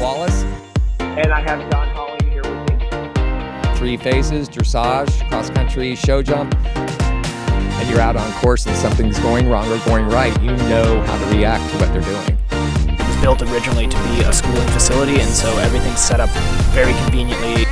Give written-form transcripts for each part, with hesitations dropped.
Wallace. And I have Don Holly here with me. Three phases, dressage, cross-country, show jump. And you're out on course and something's going wrong or going right. You know how to react to what they're doing. It was built originally to be a schooling facility, and so everything's set up very conveniently.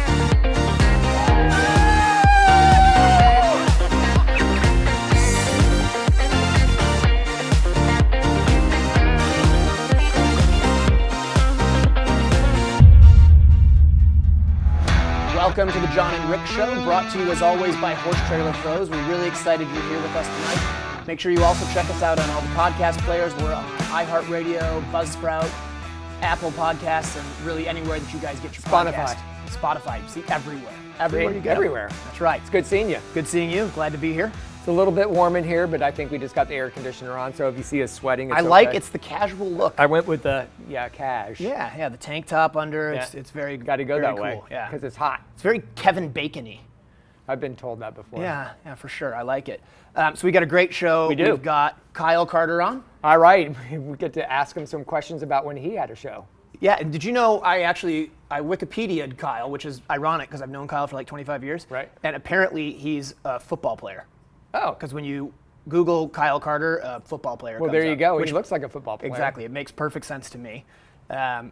Welcome to the Jon and Rick Show, brought to you as always by Horse Trailer Pros. We're really excited you're here with us tonight. Make sure you also check us out on all the podcast players. We're on iHeartRadio, Buzzsprout, Apple Podcasts, and really anywhere that you guys get your podcast. Spotify. See, everywhere. Everywhere you go. Everywhere. That's right. It's good seeing you. Good seeing you. Glad to be here. It's a little bit warm in here, but I think we just got the air conditioner on, so if you see us sweating, it's It's the casual look. I went with the, cash. Yeah, the tank top under. Yeah. It's very Got to go very that cool. way, Yeah, because it's hot. it's very Kevin Bacon-y. I've been told that before. Yeah, for sure. I like it. So we got a great show. We do. We've got Kyle Carter on. All right, we get to ask him some questions about when he had a show. Yeah, and did you know I Wikipedia'd Kyle, which is ironic because I've known Kyle for like 25 years. Right. And apparently he's a football player. Oh. Because when you Google Kyle Carter, a football player Well, comes there you up, go. which He looks like a football player. Exactly. It makes perfect sense to me.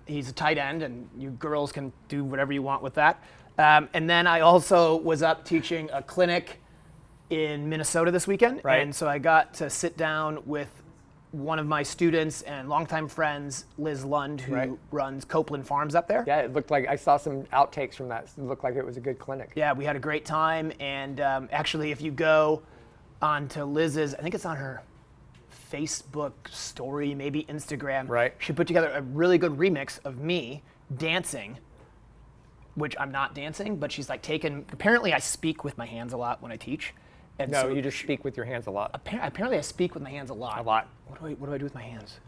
He's a tight end, and you girls can do whatever you want with that. And then I also was up teaching a clinic in Minnesota this weekend. Right. And so I got to sit down with one of my students and longtime friends, Liz Lund, who runs Copeland Farms up there. Yeah, it looked like, I saw some outtakes from that. It looked like it was a good clinic. Yeah, we had a great time. And actually, if you go onto Liz's, I think it's on her Facebook story, maybe Instagram. Right. She put together a really good remix of me dancing, which I'm not dancing, but she's like apparently I speak with my hands a lot when I teach. And No, so you just speak with your hands a lot. apparently I speak with my hands a lot. A lot. What do I do with my hands?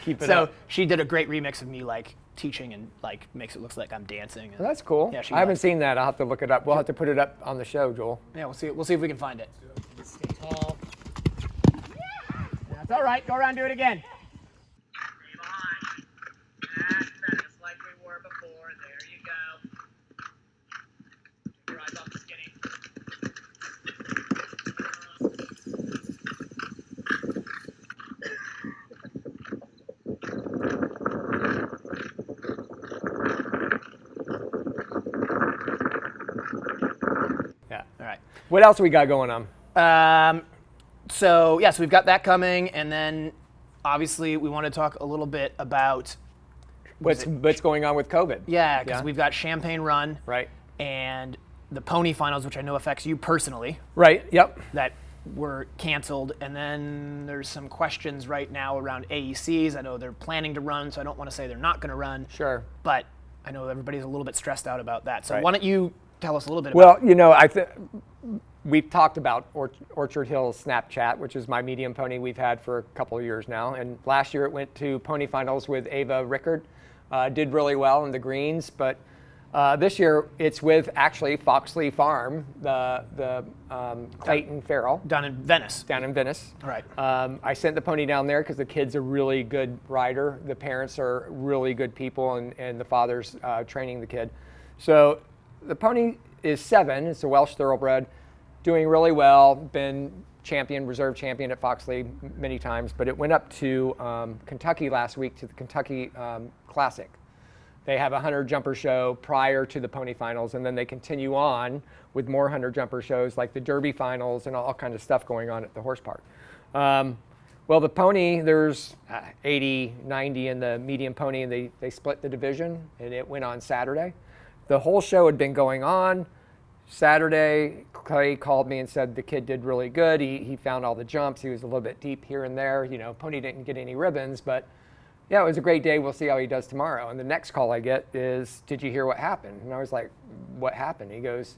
Keep it so up. she did a great remix of me like teaching and like makes it look like I'm dancing. Well, that's cool. Yeah, she I haven't loves seen that. I'll have to look it up. We'll have to put it up on the show, Joel. Yeah, we'll see if we can find it. Stay tall. That's all right. Go around and do it again. Stay behind. That's better, just like we were before. There you go. Keep your eyes off the skinny. Yeah. All right. What else we got going on? So we've got that coming, and then obviously we want to talk a little bit about What's going on with COVID? because we've got Champagne Run Right. and the Pony Finals, which I know affects you personally, Right. Yep. that were canceled, and then there's some questions right now around AECs. I know they're planning to run, so I don't want to say they're not going to run. Sure. But I know everybody's a little bit stressed out about that. So Right. why don't you tell us a little bit Well, about we've talked about Orchard Hills Snapchat, which is my medium pony we've had for a couple of years now. And last year it went to pony finals with Ava Rickard. Did really well in the greens, but this year it's with actually Foxley Farm, the Clayton Farrell down in Venice. down in Venice. All right. I sent the pony down there because the kid's a really good rider. The parents are really good people, and the father's training the kid. So the pony is 7. It's a Welsh thoroughbred, doing really well. Been reserve champion at Foxley many times, but it went up to Kentucky last week to the Kentucky Classic. They have a 100 jumper show prior to the pony finals, and then they continue on with more 100 jumper shows like the Derby finals and all kinds of stuff going on at the horse park. Well, the pony, there's 80, 90 in the medium pony, and they split the division, and it went on Saturday. The whole show had been going on. Saturday, Clay called me and said the kid did really good. He found all the jumps. He was a little bit deep here and there. Pony didn't get any ribbons, but yeah, it was a great day. We'll see how he does tomorrow. And the next call I get is, did you hear what happened? And I was like, what happened? He goes,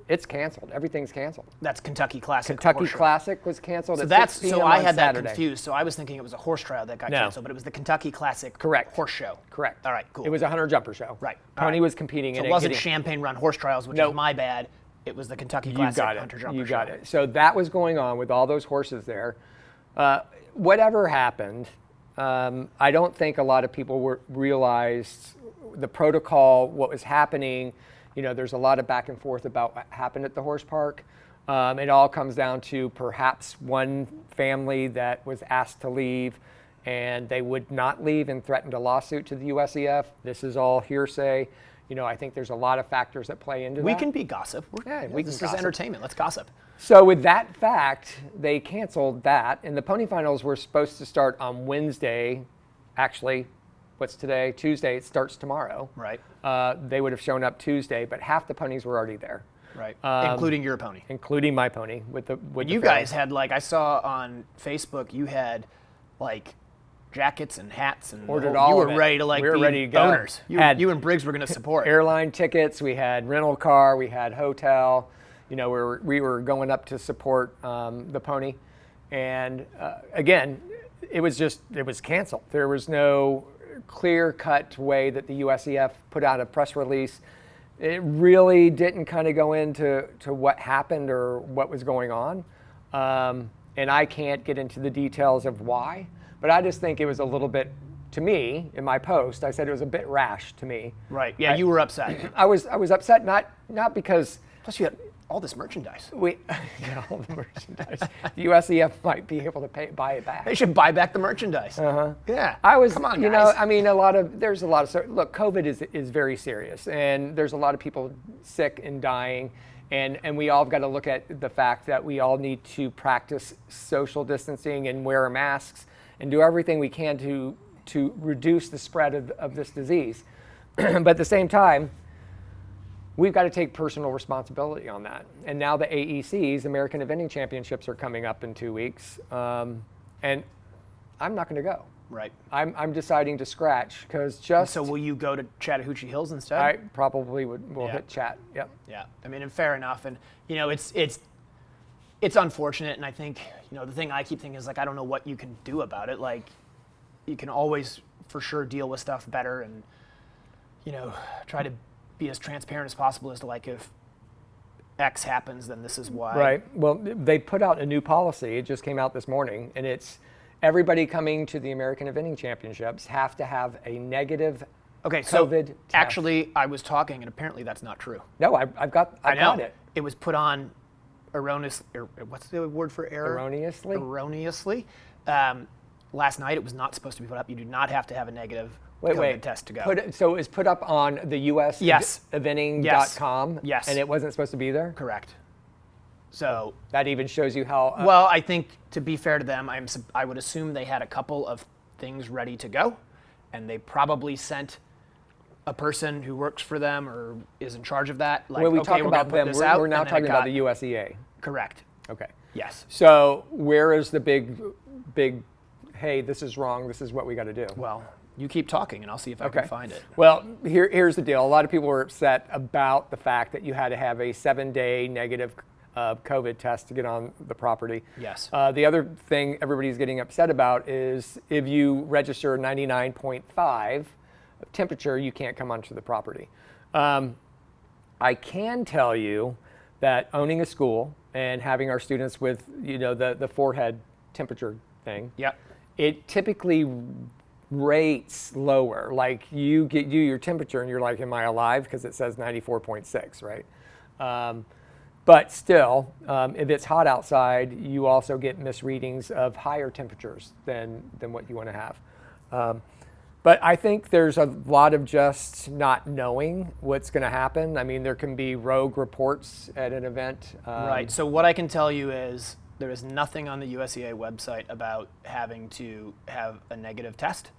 it's canceled. Everything's canceled. That's Kentucky Classic. Kentucky horse show. Classic was canceled So at that's 6 p.m. so I on had Saturday. that confused. So I was thinking it was a horse trial that got No. canceled, but it was the Kentucky Classic Correct. horse show. Correct. All right, cool. It was a 100 jumper show. Right. All Pony right. was competing So in it it. wasn't getting- Champagne Run horse trials, which Nope. is my bad. It was the Kentucky You Classic got it. Hunter Jumper You show. got it. So that was going on with all those horses there. Whatever happened, I don't think a lot of people realized the protocol, what was happening. There's a lot of back and forth about what happened at the horse park. It all comes down to perhaps one family that was asked to leave and they would not leave and threatened a lawsuit to the USEF. This is all hearsay. I think there's a lot of factors that play into that. We can be gossip. This is entertainment. Let's gossip. So with that fact, they canceled that, and the pony finals were supposed to start on Wednesday. Actually, what's today? Tuesday. It starts tomorrow. Right. They would have shown up Tuesday, but half the ponies were already there. Right. Including your pony. Including my pony. With you guys had, I saw on Facebook, you had jackets and hats and ordered all of it. You were ready to we were ready to go. Boners. You and Briggs were going to support. Airline tickets. We had rental car. We had hotel. We were going up to support the pony, and again, it was canceled. There was no clear-cut way that the USEF put out a press release. It really didn't kind of go into what happened or what was going on, and I can't get into the details of why. But I just think it was a little bit, to me, in my post, I said it was a bit rash to me. Right. Yeah, you were upset. I was upset not because. Plus, you had all this merchandise. All the merchandise. The USEF might be able to buy it back. They should buy back the merchandise. Yeah. Come on, guys. There's a lot of, look, COVID is very serious, and there's a lot of people sick and dying, and we all have got to look at the fact that we all need to practice social distancing and wear masks and do everything we can to reduce the spread of this disease. But at the same time, we've got to take personal responsibility on that. And now the AECs, American Eventing Championships, are coming up in 2 weeks, and I'm not going to go. Right. I'm deciding to scratch because So will you go to Chattahoochee Hills instead? I probably will hit Chat. Yep. Yeah. I mean, and fair enough. And it's unfortunate, and I think the thing I keep thinking is I don't know what you can do about it. You can always for sure deal with stuff better, and try to be as transparent as possible as to if X happens, then this is why. Right. Well, they put out a new policy. It just came out this morning, and it's everybody coming to the American Eventing Championships have to have a negative COVID test. Actually, I was talking, and apparently that's not true. No, I've got it. It was put on erroneous. What's the word for error? Erroneously. Erroneously. Last night, it was not supposed to be put up. You do not have to have a negative COVID test to go. So it was put up on the US eventing.com, yes. And it wasn't supposed to be there? Correct. So that even shows you how. Well, I think to be fair to them, I would assume they had a couple of things ready to go, and they probably sent a person who works for them or is in charge of that. When we talk about them, we're now talking about the USEA. Correct. Okay. Yes. So where is the big, hey, this is wrong, this is what we got to do? Well, you keep talking, and I'll see if I can find it. Well, here's the deal. A lot of people were upset about the fact that you had to have a 7-day negative COVID test to get on the property. Yes. The other thing everybody's getting upset about is if you register 99.5 temperature, you can't come onto the property. I can tell you that owning a school and having our students with the forehead temperature thing, it typically rates lower. You get your temperature and you're like, am I alive? Because it says 94.6, right? But still, if it's hot outside, you also get misreadings of higher temperatures than what you want to have. But I think there's a lot of just not knowing what's going to happen. I mean, there can be rogue reports at an event. Right. So what I can tell you is there is nothing on the USEA website about having to have a negative test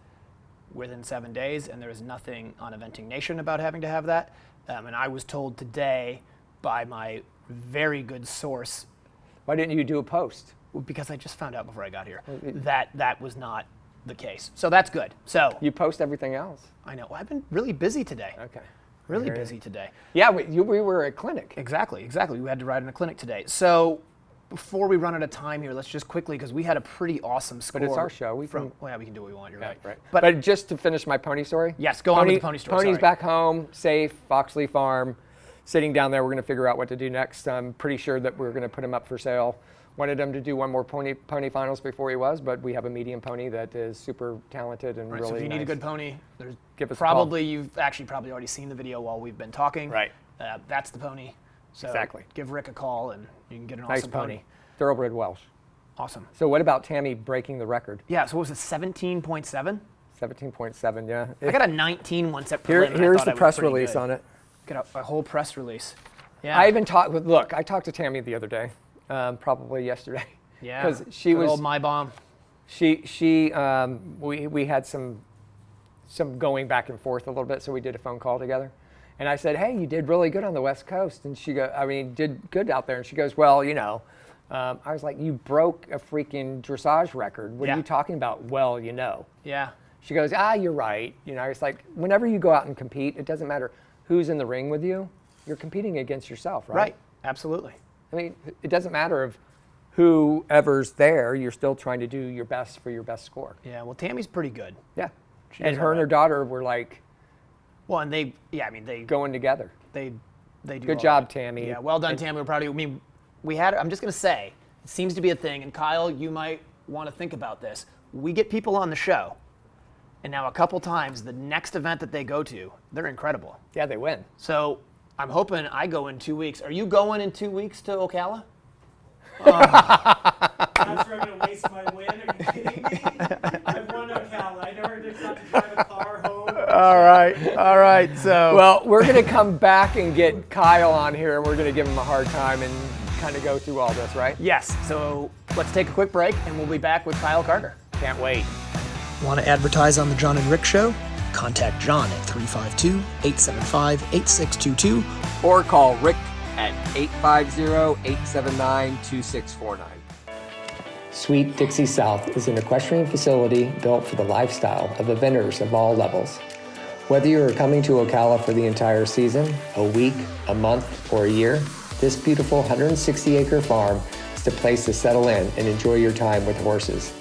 within 7 days, and there is nothing on Eventing Nation about having to have that. And I was told today by my very good source. Why didn't you do a post? Because I just found out before I got here that was not the case. So that's good. So you post everything else. I know. I've been really busy today. Okay. Really busy today. Yeah, we were at clinic. Exactly. We had to ride in a clinic today. So before we run out of time here, let's just quickly, because we had a pretty awesome score. But it's our show. We can do what we want. You're right. But just to finish my pony story. Yes, go on with the pony story. Pony's back home, safe, Foxley Farm, sitting down there. We're going to figure out what to do next. I'm pretty sure that we're going to put him up for sale Wanted him to do one more pony finals before he was, but we have a medium pony that is super talented and Right, really so if you need a nice. good pony, there's Give us a probably you've actually probably already seen the video while we've been talking. Right. That's the pony. So Exactly. give Rick a call and you can get an Nice awesome pony. Thoroughbred Welsh. Awesome. So what about Tammy breaking the record? Yeah. So what was it? 17.7. 17.7, yeah. I got a 19 once at prelim. and I Here's thought the I was press pretty release good. on it. Got a whole press release. Yeah. I even talked with, look, I talked to Tammy the other day, probably yesterday. Yeah. Because she Good was, old my bomb. we had some going back and forth a little bit, so we did a phone call together. And I said, hey, you did really good on the West Coast. And she did good out there. And she goes, well, I was like, you broke a freaking dressage record. What Yeah. are you talking about? Well, Yeah. She goes, you're right. It's like, whenever you go out and compete, it doesn't matter who's in the ring with you. You're competing against yourself, right? Right. Absolutely. I mean, it doesn't matter if whoever's there, you're still trying to do your best for your best score. Yeah. Well, Tammy's pretty good. Yeah. She And does her and her alright. daughter were like Well, and they going together. they do. Good all job, right. Tammy. Yeah. Well done, And- Tammy. We're proud of you. I mean, I'm just gonna say, it seems to be a thing. And Kyle, you might want to think about this. We get people on the show, and now a couple times, the next event that they go to, they're incredible. Yeah, they win. So I'm hoping I go in 2 weeks. Are you going in 2 weeks to Ocala? That's where I'm going to waste my win. Are you kidding me? I've won Ocala. I never did got to drive a car home. All right. So Well, we're going to come back and get Kyle on here, and we're going to give him a hard time and kind of go through all this, right? yes. So let's take a quick break, and we'll be back with Kyle Carter. Can't wait. Want to advertise on the Jon and Rick Show? Contact John at 352-875-8622. Or call Rick at 850-879-2649. Sweet Dixie South is an equestrian facility built for the lifestyle of eventers of all levels. Whether you are coming to Ocala for the entire season, a week, a month, or a year, this beautiful 160-acre farm is the place to settle in and enjoy your time with horses.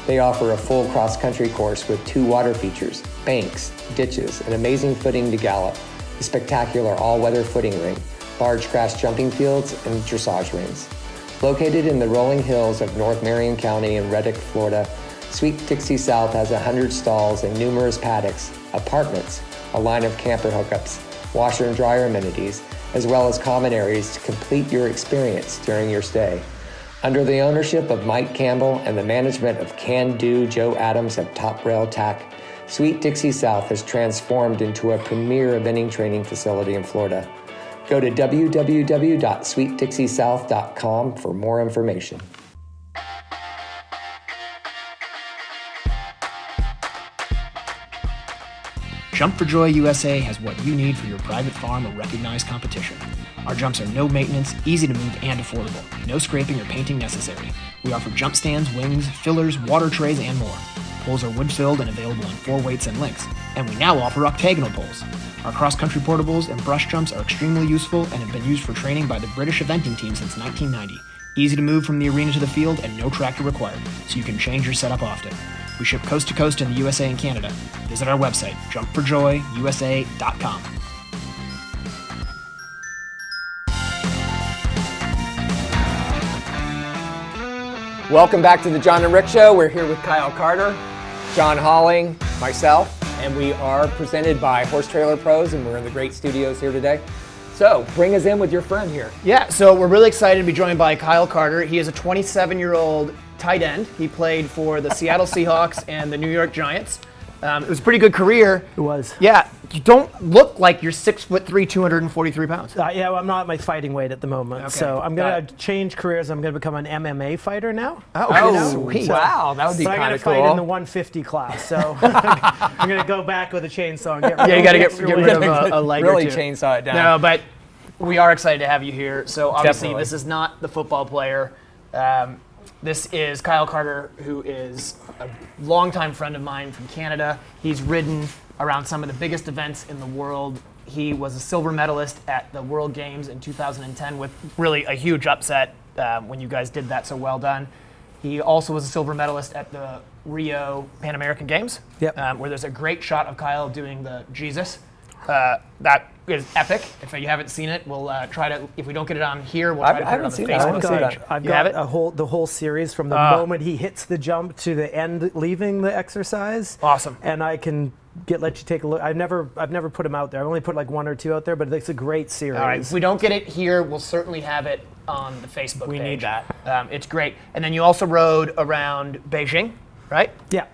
They offer a full cross-country course with 2 water features, banks, ditches, an amazing footing to gallop, a spectacular all-weather footing ring, large grass jumping fields, and dressage rings. Located in the rolling hills of North Marion County in Reddick, Florida, Sweet Dixie South has 100 stalls and numerous paddocks, apartments, a line of camper hookups, washer and dryer amenities, as well as common areas to complete your experience during your stay. Under the ownership of Mike Campbell and the management of Can-Do Joe Adams of Top Rail Tack, Sweet Dixie South has transformed into a premier eventing training facility in Florida. Go to www.sweetdixiesouth.com for more information. Jump for Joy USA has what you need for your private farm or recognized competition. Our jumps are no maintenance, easy to move, and affordable. No scraping or painting necessary. We offer jump stands, wings, fillers, water trays, and more. Poles are wood-filled and available in 4 weights and lengths. And we now offer octagonal poles. Our cross-country portables and brush jumps are extremely useful and have been used for training by the British eventing team since 1990. Easy to move from the arena to the field and no tractor required, so you can change your setup often. We ship coast to coast in the USA and Canada. Visit our website, jumpforjoyusa.com. Welcome back to the Jon and Rick Show. We're here with Kyle Carter, John Halling, myself, and we are presented by Horse Trailer Pros, and we're in the great studios here today. So bring us in with your friend here. Yeah, so we're really excited to be joined by Kyle Carter. He is a 27-year-old tight end. He played for the Seattle Seahawks and the New York Giants. It was a pretty good career. It was. Yeah, you don't look like you're 6'3", 243 pounds. Yeah, well, I'm not at my fighting weight at the moment. Okay, So I'm got going to change careers. I'm going to become an MMA fighter now. Oh, sweet. Wow, that would be So I'm kind going of to fight cool. in the 150 class. So I'm going to go back with a chainsaw and get rid Yeah, you got to extra get weight. rid of a leg really or two. chainsaw it down. No, but we are excited to have you here. So obviously Definitely. this is not the football player. This is Kyle Carter, who is a longtime friend of mine from Canada. He's ridden around some of the biggest events in the world. He was a silver medalist at the World Games in 2010 with really a huge upset when you guys did that, so well done. He also was a silver medalist at the Rio Pan American Games, Yep. where there's a great shot of Kyle doing the Jesus. That is epic. If you haven't seen it, we'll try to. If we don't get it on here, we'll try to put it on the Facebook page. I've You have got it? the whole series from the moment he hits the jump to the end, leaving the exercise. Awesome. And I can let you take a look. I've never put them out there. I've only put like 1 or 2 out there, but it's a great series. All right. If we don't get it here, we'll certainly have it on the Facebook page. We need that. It's great. And then you also rode around Beijing, right? Yeah.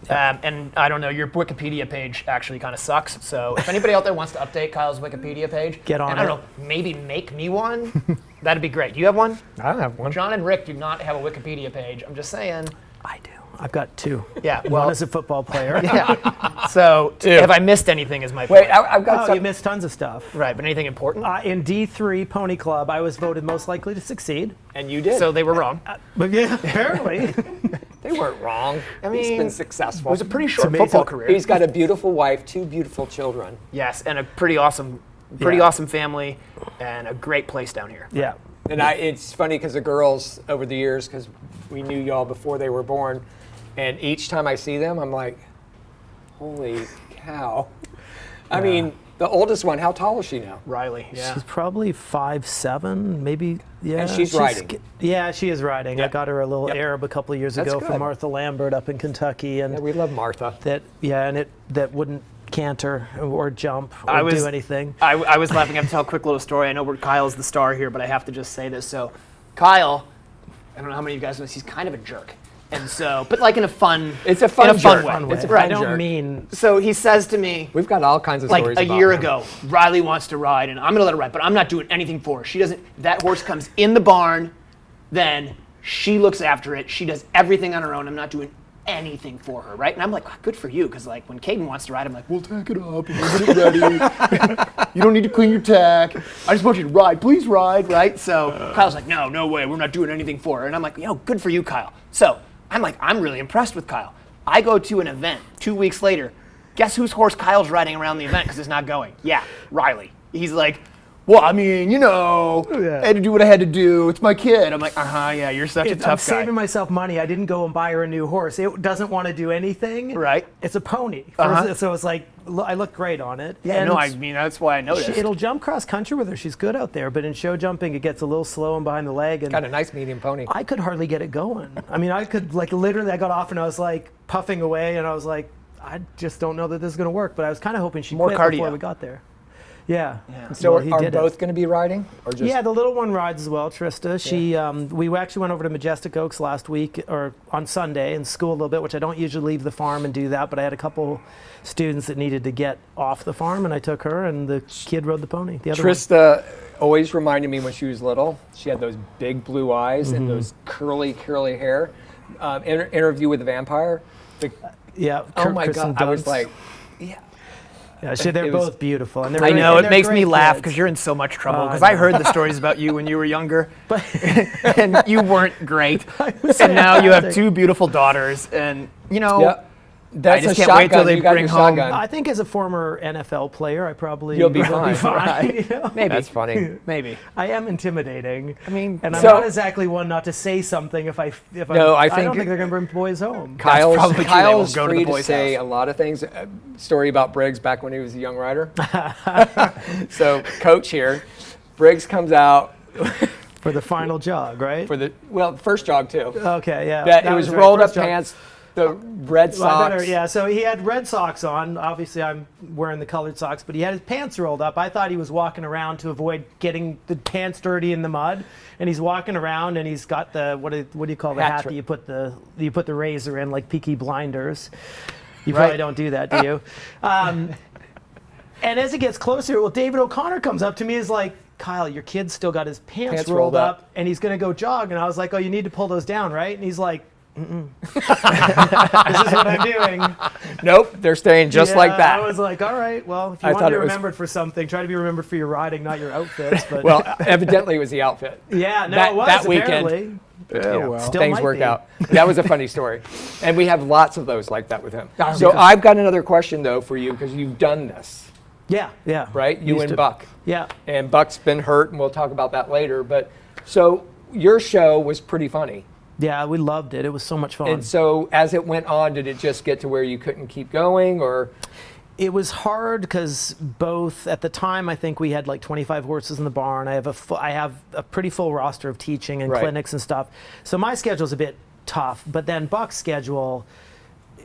And I don't know, your Wikipedia page actually kind of sucks. So if anybody out there wants to update Kyle's Wikipedia page, Get on and I don't know, maybe make me one, that'd be great. Do you have one? I don't have one. Jon and Rick do not have a Wikipedia page. I'm just saying. I do. I've got 2. Yeah, One well, as a football player. yeah. So have I missed anything is my point. Wait, I've got Oh, some. you missed tons of stuff. Right, but anything important? In D3 Pony Club, I was voted most likely to succeed. And you did. So they were wrong. But yeah, apparently. They weren't wrong. I He's mean, been successful. It was a pretty short amazing. football career. He's got a beautiful wife, 2 beautiful children. Yes, and a pretty awesome family, and a great place down here. Yeah. And it's funny because the girls over the years, because we knew y'all before they were born, and each time I see them, I'm like, holy cow. I mean, the oldest one, how tall is she now? Riley, yeah. She's probably 5'7", maybe. Yeah. And she's riding. Yeah, she is riding. I Yep. got her a little Yep. Arab a couple of years That's ago good. from Martha Lambert up in Kentucky, and Yeah, we love Martha. that wouldn't canter or jump or I was- do anything. I was laughing. I have to tell a quick little story. I know Kyle's the star here, but I have to just say this. So, Kyle, I don't know how many of you guys know this, he's kind of a jerk. And so, but like in a fun, It's a fun in a fun jerk. way. Fun way. It's a I fun don't jerk. mean So he says to me, We've got all kinds of like stories a about year him. ago, Riley wants to ride, and I'm gonna let her ride, but I'm not doing anything for her. She doesn't. That horse comes in the barn, then she looks after it. She does everything on her own. I'm not doing anything for her, right? And I'm like, good for you, because like when Caden wants to ride, I'm like, we'll tack it up and we'll get it ready. You don't need to clean your tack. I just want you to ride. Please ride, right? So Kyle's like, no way, we're not doing anything for her. And I'm like, good for you, Kyle. So I'm like, I'm really impressed with Kyle. I go to an event 2 weeks later. Guess whose horse Kyle's riding around the event because it's not going? Yeah, Riley. He's like, well, I mean, I had to do what I had to do. It's my kid. I'm like, yeah, you're such a I'm tough guy. saving myself money. I didn't go and buy her a new horse. It doesn't want to do anything. Right. It's a pony. Uh-huh. So it's like, I look great on it. Yeah, And no, I mean, that's why I noticed. it'll jump cross country with her. She's good out there. But in show jumping, it gets a little slow and behind the leg. And Got a nice medium pony. I could hardly get it going. I mean, I could, like, literally, I got off and I was like puffing away, and I was like, I just don't know that this is going to work. But I was kind of hoping she'd More quit cardio. before we got there. Yeah. So Well, he are did both it. going to be riding? Or just Yeah, the little one rides as well, Trista. She, we actually went over to Majestic Oaks last week, or on Sunday, and school a little bit, which I don't usually leave the farm and do that, but I had a couple students that needed to get off the farm, and I took her, and the kid rode the pony. The other one. Trista always reminded me when she was little. She had those big blue eyes and those curly hair. Interview with the Vampire. Yeah. Oh my Kristen God! I was Dunst. like, yeah. Yeah, they're it was- both beautiful. And they're I great- know, and it they're makes me great laugh kids. because you're in so much trouble. Because I I heard the stories about you when you were younger, and you weren't great. And now you have fantastic. 2 beautiful daughters, and Yep. That's just a can't wait till shotgun. they You got bring your home- shotgun. I think as a former NFL player, I probably You'll be will fine. you know? maybe. That's funny. Maybe. I am intimidating. I mean, And I'm So- not exactly one not to say something if I No, I don't think- think they're going to bring boys home. Kyle's probably true. They Kyle's won't go to free the to boys' say house. a lot of things. Story about Briggs back when he was a young rider. So coach here, Briggs comes out For the final jog, right? for the first jog too. Okay, yeah. That it was right, rolled up first jog. pants, the red Well, I better- socks. yeah, so he had red socks on. Obviously, I'm wearing the colored socks, but he had his pants rolled up. I thought he was walking around to avoid getting the pants dirty in the mud. And he's walking around, and he's got the what do you call the hat trick. that you put the razor in, like Peaky Blinders. You Right. probably don't do that, do you? And as it gets closer, well, David O'Connor comes up to me, is like, Kyle, your kid's still got his pants rolled up, and he's going to go jog. And I was like, oh, you need to pull those down, right? And he's like, this is what I'm doing. Nope, they're staying just Yeah, like that. I was like, all right, well, if you I want thought to be it was- remembered for something, try to be remembered for your riding, not your outfits. But Well, evidently it was the outfit. yeah, no, that- it was that weekend- apparently. Still Things might work be. out. That was a funny story. And we have lots of those like that with him. Oh, So because- I've got another question though for you because you've done this, Yeah, yeah. right? You Used and to- Buck. Yeah. And Buck's been hurt and we'll talk about that later. But so your show was pretty funny. Yeah, we loved it. It was so much fun. And so as it went on, did it just get to where you couldn't keep going or? It was hard because both at the time I think we had like 25 horses in the barn. I have a pretty full roster of teaching and clinics and stuff. So my schedule's a bit tough. But then Buck's schedule,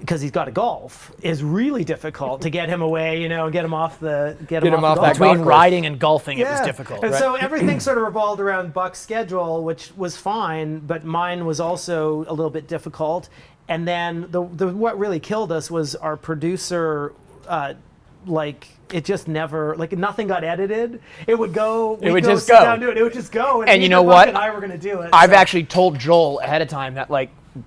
because he's got to golf, is really difficult to get him away, and get him off the Get him off the that golf Between riding and golfing, it was difficult. And so everything sort of revolved around Buck's schedule, which was fine, but mine was also a little bit difficult. And then what really killed us was our producer. It just never, nothing got edited. It would go. It would just sit go. down, do it. It would just go. And you know Buck what? And I were going to do it. I've actually told Joel ahead of time that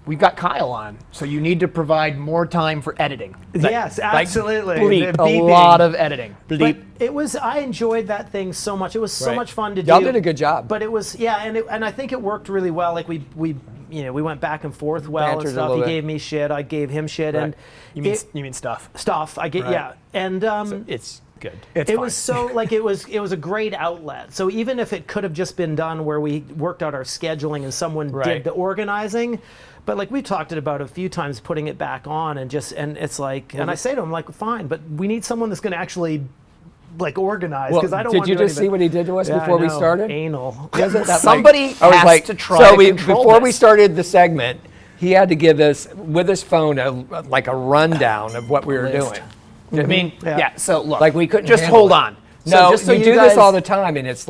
we've got Kyle on, so you need to provide more time for editing. Yes, absolutely. Bleep, The a beeping. lot of editing. But Bleep. I enjoyed that thing so much. It was so much fun to do. Y'all did a good job. But it was, and I think it worked really well. Like we went back and forth well and Bantered a stuff. little He bit. gave me shit. I gave him shit. Right. And You mean stuff. stuff. I get and It's good. it was so it was a great outlet. So even if it could have just been done where we worked out our scheduling and someone did the organizing, but we talked about a few times putting it back on and it's and I say to him fine, but we need someone that's going to actually organize because I don't want to Did you just see what he did to us before we started? Anal. Somebody has to try to control before we this. started the segment, he had to give us with his phone a rundown of what we were doing. I mean, so look. We couldn't just handle hold it. on. No, just so we you do guys, this all the time, and it's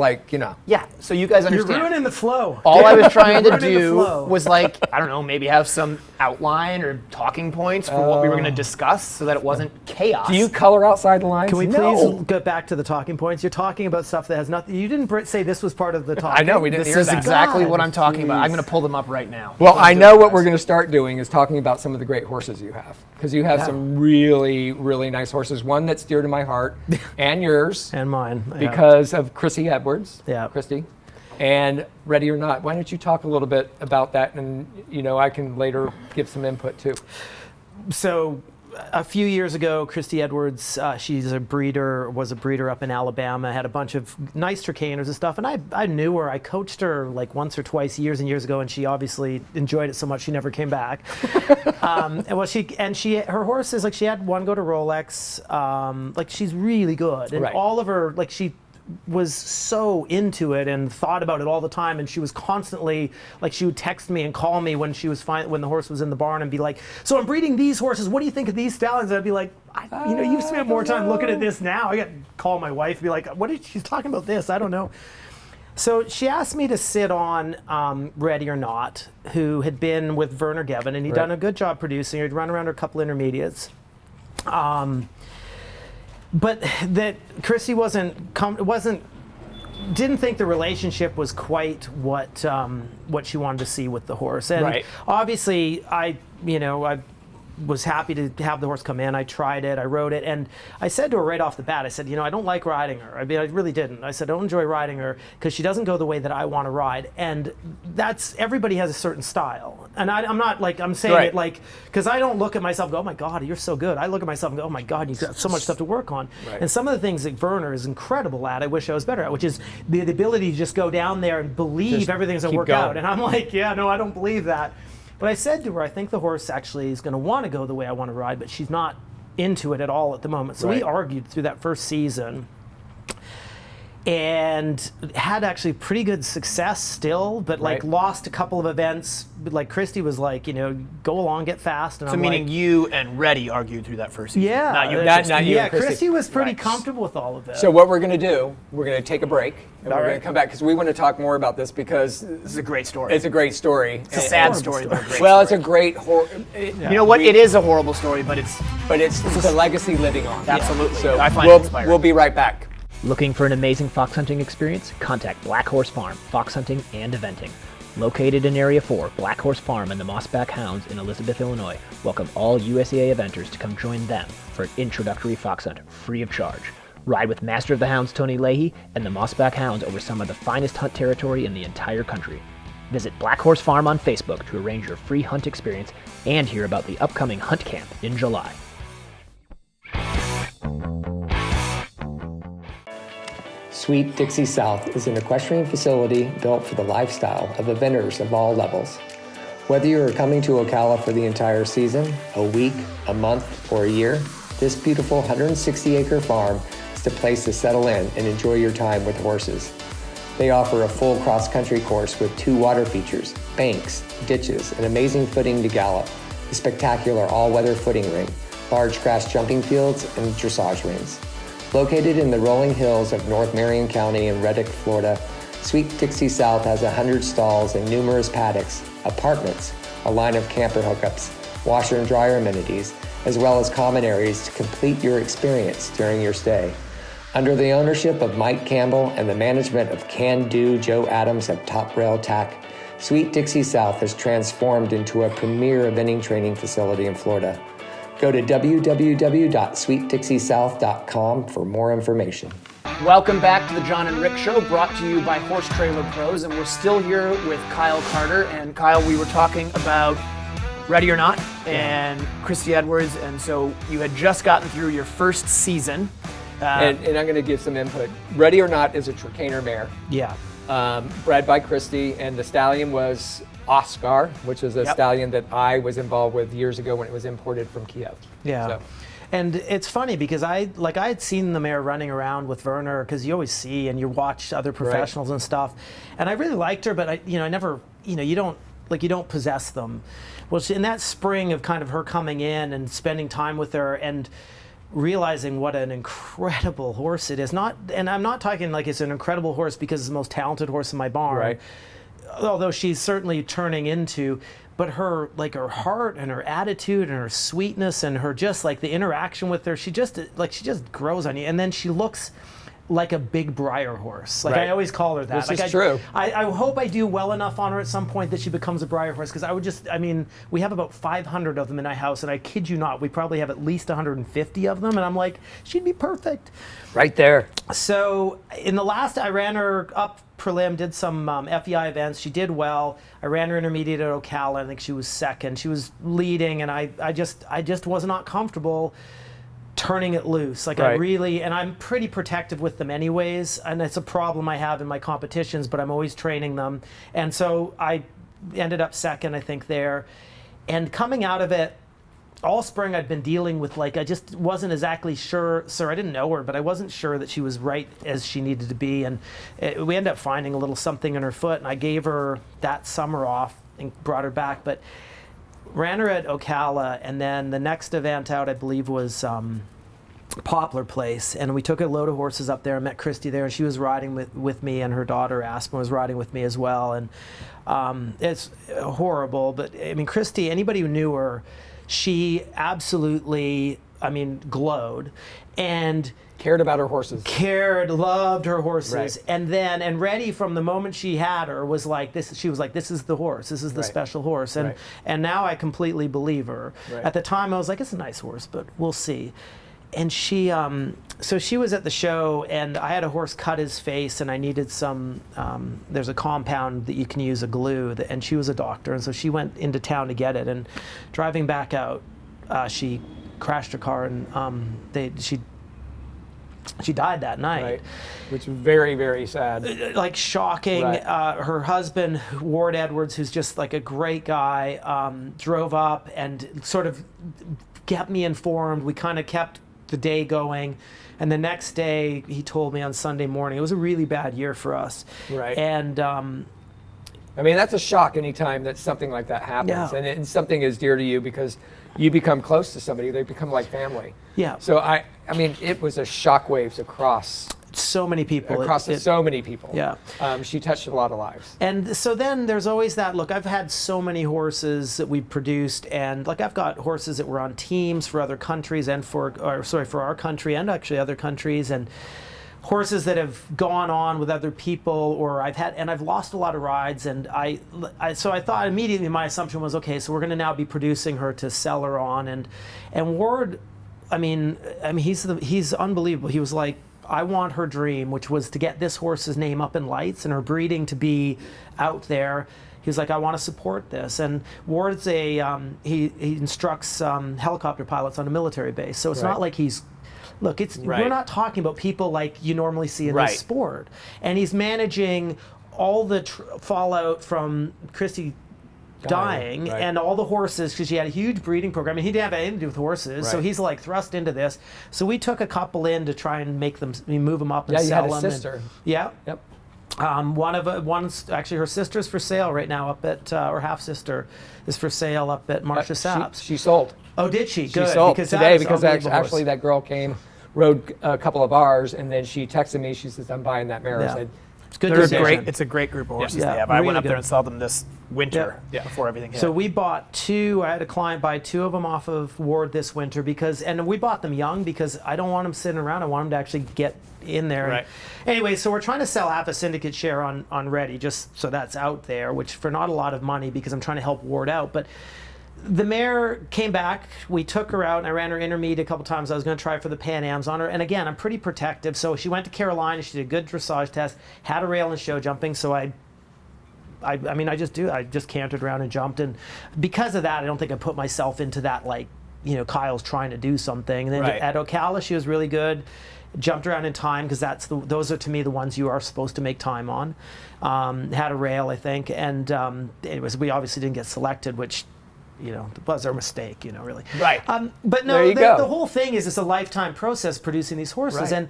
Yeah, so you guys You're understand. ruining the flow. All I was trying to Ruining the do flow. was I don't know, maybe have some outline or talking points for what we were going to discuss so that it wasn't chaos. Do you color outside the lines? Can we No. please get back to the talking points? You're talking about stuff that has nothing. You didn't say this was part of the talking. I know, we didn't This hear is that. exactly God, what I'm talking about. I'm jeez. going to pull them up right now. Well, I know what we're going to start doing is talking about some of the great horses you have. Because you have some really, really nice horses. One that's dear to my heart, and yours, And mine. because of Chrissy Edwards. Yeah. Christy. And Ready or Not. Why don't you talk a little bit about that, and I can later give some input too. So a few years ago, Christy Edwards, she's was a breeder up in Alabama, had a bunch of nice Tricaners and stuff. And I knew her. I coached her once or twice years and years ago, and she obviously enjoyed it so much she never came back. Her horses, she had one go to Rolex. She's really good. And all of her, she was so into it and thought about it all the time, and she was constantly she would text me and call me when she was when the horse was in the barn and be like, so I'm breeding these horses, what do you think of these stallions? And I'd be like, you've spent more time looking at this now. I got to call my wife and be like, she's talking about this, I don't know. So she asked me to sit on Ready or Not, who had been with Werner Gevin, and he'd done a good job producing. He'd run around a couple intermediates. But that Chrissy didn't think the relationship was quite what she wanted to see with the horse. And obviously I was happy to have the horse come in. I tried it, I rode it, and I said to her right off the bat, I said, I don't like riding her. I mean, I really didn't. I said, I don't enjoy riding her because she doesn't go the way that I want to ride. And everybody has a certain style. And I'm not I'm saying it because I don't look at myself and go, oh my God, you're so good. I look at myself and go, oh my God, you've got so much stuff to work on. Right. And some of the things that Werner is incredible at, I wish I was better at, which is the ability to just go down there and believe everything's going to work out. And I'm like, I don't believe that. But I said to her, I think the horse actually is going to want to go the way I want to ride, but she's not into it at all at the moment. So we argued through that first season and had actually pretty good success still, but lost a couple of events. But Christy was go along, get fast. And so meaning you and Reddy argued through that first season. Yeah. Not you. Not you. Yeah, Christy. Christy was pretty comfortable with all of it. So what we're going to do, we're going to take a break, and we're going to come back because we want to talk more about this because This is a great story. it's a great story. It's a sad story, but a great Well, it's a story. great You know what? It is a horrible story, but it's the legacy living on. Absolutely. So I find it inspiring. we'll be right back. Looking for an amazing fox hunting experience? Contact Black Horse Farm, Fox Hunting and Eventing. Located in Area 4, Black Horse Farm and the Mossback Hounds in Elizabeth, Illinois welcome all USAA eventers to come join them for an introductory fox hunt free of charge. Ride with Master of the Hounds Tony Leahy and the Mossback Hounds over some of the finest hunt territory in the entire country. Visit Black Horse Farm on Facebook to arrange your free hunt experience and hear about the upcoming hunt camp in July. Sweet Dixie South is an equestrian facility built for the lifestyle of eventers of all levels. Whether you are coming to Ocala for the entire season, a week, a month, or a year, This beautiful 160-acre farm is the place to settle in and enjoy your time with horses. They offer a full cross-country course with 2 water features, banks, ditches, and amazing footing to gallop, a spectacular all-weather footing ring, large grass jumping fields, and dressage rings. Located in the rolling hills of North Marion County in Reddick, Florida, Sweet Dixie South has 100 stalls and numerous paddocks, apartments, a line of camper hookups, washer and dryer amenities, as well as common areas to complete your experience during your stay. Under the ownership of Mike Campbell and the management of Can-Do Joe Adams of Top Rail Tack, Sweet Dixie South has transformed into a premier eventing training facility in Florida. Go to www.sweetdixiesouth.com for more information. Welcome back to the Jon and Rick Show, brought to you by Horse Trailer Pros, and we're still here with Kyle Carter. And Kyle, we were talking about Ready or Not and Christy Edwards, and so you had just gotten through your first season. And I'm going to give some input. Ready or Not is a Trakehner mare, Yeah. bred by Christy, and the stallion was Oscar, which is a stallion that I was involved with years ago when it was imported from Kiev. Yeah. So, And it's funny because I had seen the mare running around with Werner, because you always see and you watch other professionals and stuff, and I really liked her, but I never, you don't possess them. Well, in that spring of kind of her coming in and spending time with her and realizing what an incredible horse it is, and I'm not talking like it's an incredible horse because it's the most talented horse in my barn, right. Although she's certainly turning into, but her heart and her attitude and her sweetness and her just like the interaction with her, she just grows on you, and then she looks like a big Breyer horse. Like Right. I always call her that. This is true. I hope I do well enough on her at some point that she becomes a Breyer horse, because we have about 500 of them in our house, and I kid you not, we probably have at least 150 of them, and I'm like, she'd be perfect. right there. So in the last, I ran her up prelim, did some FEI events. She did well. I ran her intermediate at Ocala. I think she was second. She was leading, and I just was not comfortable turning it loose. Like Right. and I'm pretty protective with them anyways, and it's a problem I have in my competitions, but I'm always training them. And so I ended up second, I think, there. And coming out of it, all spring I'd been dealing with, I just wasn't exactly sure. I didn't know her, but I wasn't sure that she was right as she needed to be. And we ended up finding a little something in her foot, and I gave her that summer off and brought her back. But ran her at Ocala, and then the next event out, I believe, was Poplar Place, and we took a load of horses up there and met Christy there, and she was riding with me, and her daughter Aspen was riding with me as well. And it's horrible, but Christy, anybody who knew her, she absolutely, glowed and Cared about her horses. loved her horses. Right. And Reddy, from the moment she had her, was like this. She was like, this is the horse. This is the Right. special horse. And Right. and now I completely believe her. Right. At the time, I was like, it's a nice horse, but we'll see. And she, so she was at the show, and I had a horse cut his face, and I needed some. There's a compound that you can use, a glue, and she was a doctor, and so she went into town to get it. And driving back out, she crashed her car, and she died that night. Right. Which was very, very sad. Like shocking. Right. Her husband, Ward Edwards, who's just like a great guy, drove up and sort of kept me informed. We kind of kept the day going. And the next day, he told me on Sunday morning, it was a really bad year for us. Right. And that's a shock anytime that something like that happens. Yeah. And something is dear to you because you become close to somebody. They become like family. yeah, So it was a shockwaves across so many people. so many people. Yeah. She touched a lot of lives. And so then there's always that, look, I've had so many horses that we've produced, and I've got horses that were on teams for other countries and for our country and actually other countries, and horses that have gone on with other people, or I've lost a lot of rides, and so I thought immediately, my assumption was, okay, so we're going to now be producing her to sell her on, and Ward, he's unbelievable. He was like, I want her dream, which was to get this horse's name up in lights and her breeding to be out there. He was like, I want to support this. And Ward's he instructs helicopter pilots on a military base. So it's Right. not like we're Right. not talking about people like you normally see in Right. this sport. And he's managing all the fallout from Christy dying, right. and all the horses, because she had a huge breeding program, and he didn't have anything to do with horses, so Right. he's like thrust into this. So we took a couple in to try and make them, move them up and Yeah, you sell had a them. and- sister. yeah. Yep. One's actually her sister's for sale right now up at, or half sister is for sale up at Marcia Sapp's. She sold. Oh, did she? She Good. sold because today that's because unbelievable actually horse. that girl came, rode a couple of ours, and then she texted me. She says, "I'm buying that mare." Yeah. I said, It's good They're a decision. great. It's a great group of horses Yeah. they have. I Really went up there good. and saw them this winter before everything hit. So we bought two. I had a client buy two of them off of Ward this winter and we bought them young because I don't want them sitting around. I want them to actually get in there. Right. Anyway, so we're trying to sell half a syndicate share on Ready, just so that's out there, which for not a lot of money because I'm trying to help Ward out. But the mare came back. We took her out, and I ran her intermediate a couple times. I was going to try for the Pan Ams on her. And again, I'm pretty protective. So she went to Carolina. She did a good dressage test, had a rail and show jumping. So I just cantered around and jumped. And because of that, I don't think I put myself into that, like, Kyle's trying to do something. And then Right. at Ocala, she was really good. Jumped around in time because those are to me the ones you are supposed to make time on. Had a rail, I think. And we obviously didn't get selected, which, was our mistake, really. Right. But no, There you go. the whole thing is it's a lifetime process producing these horses. Right. And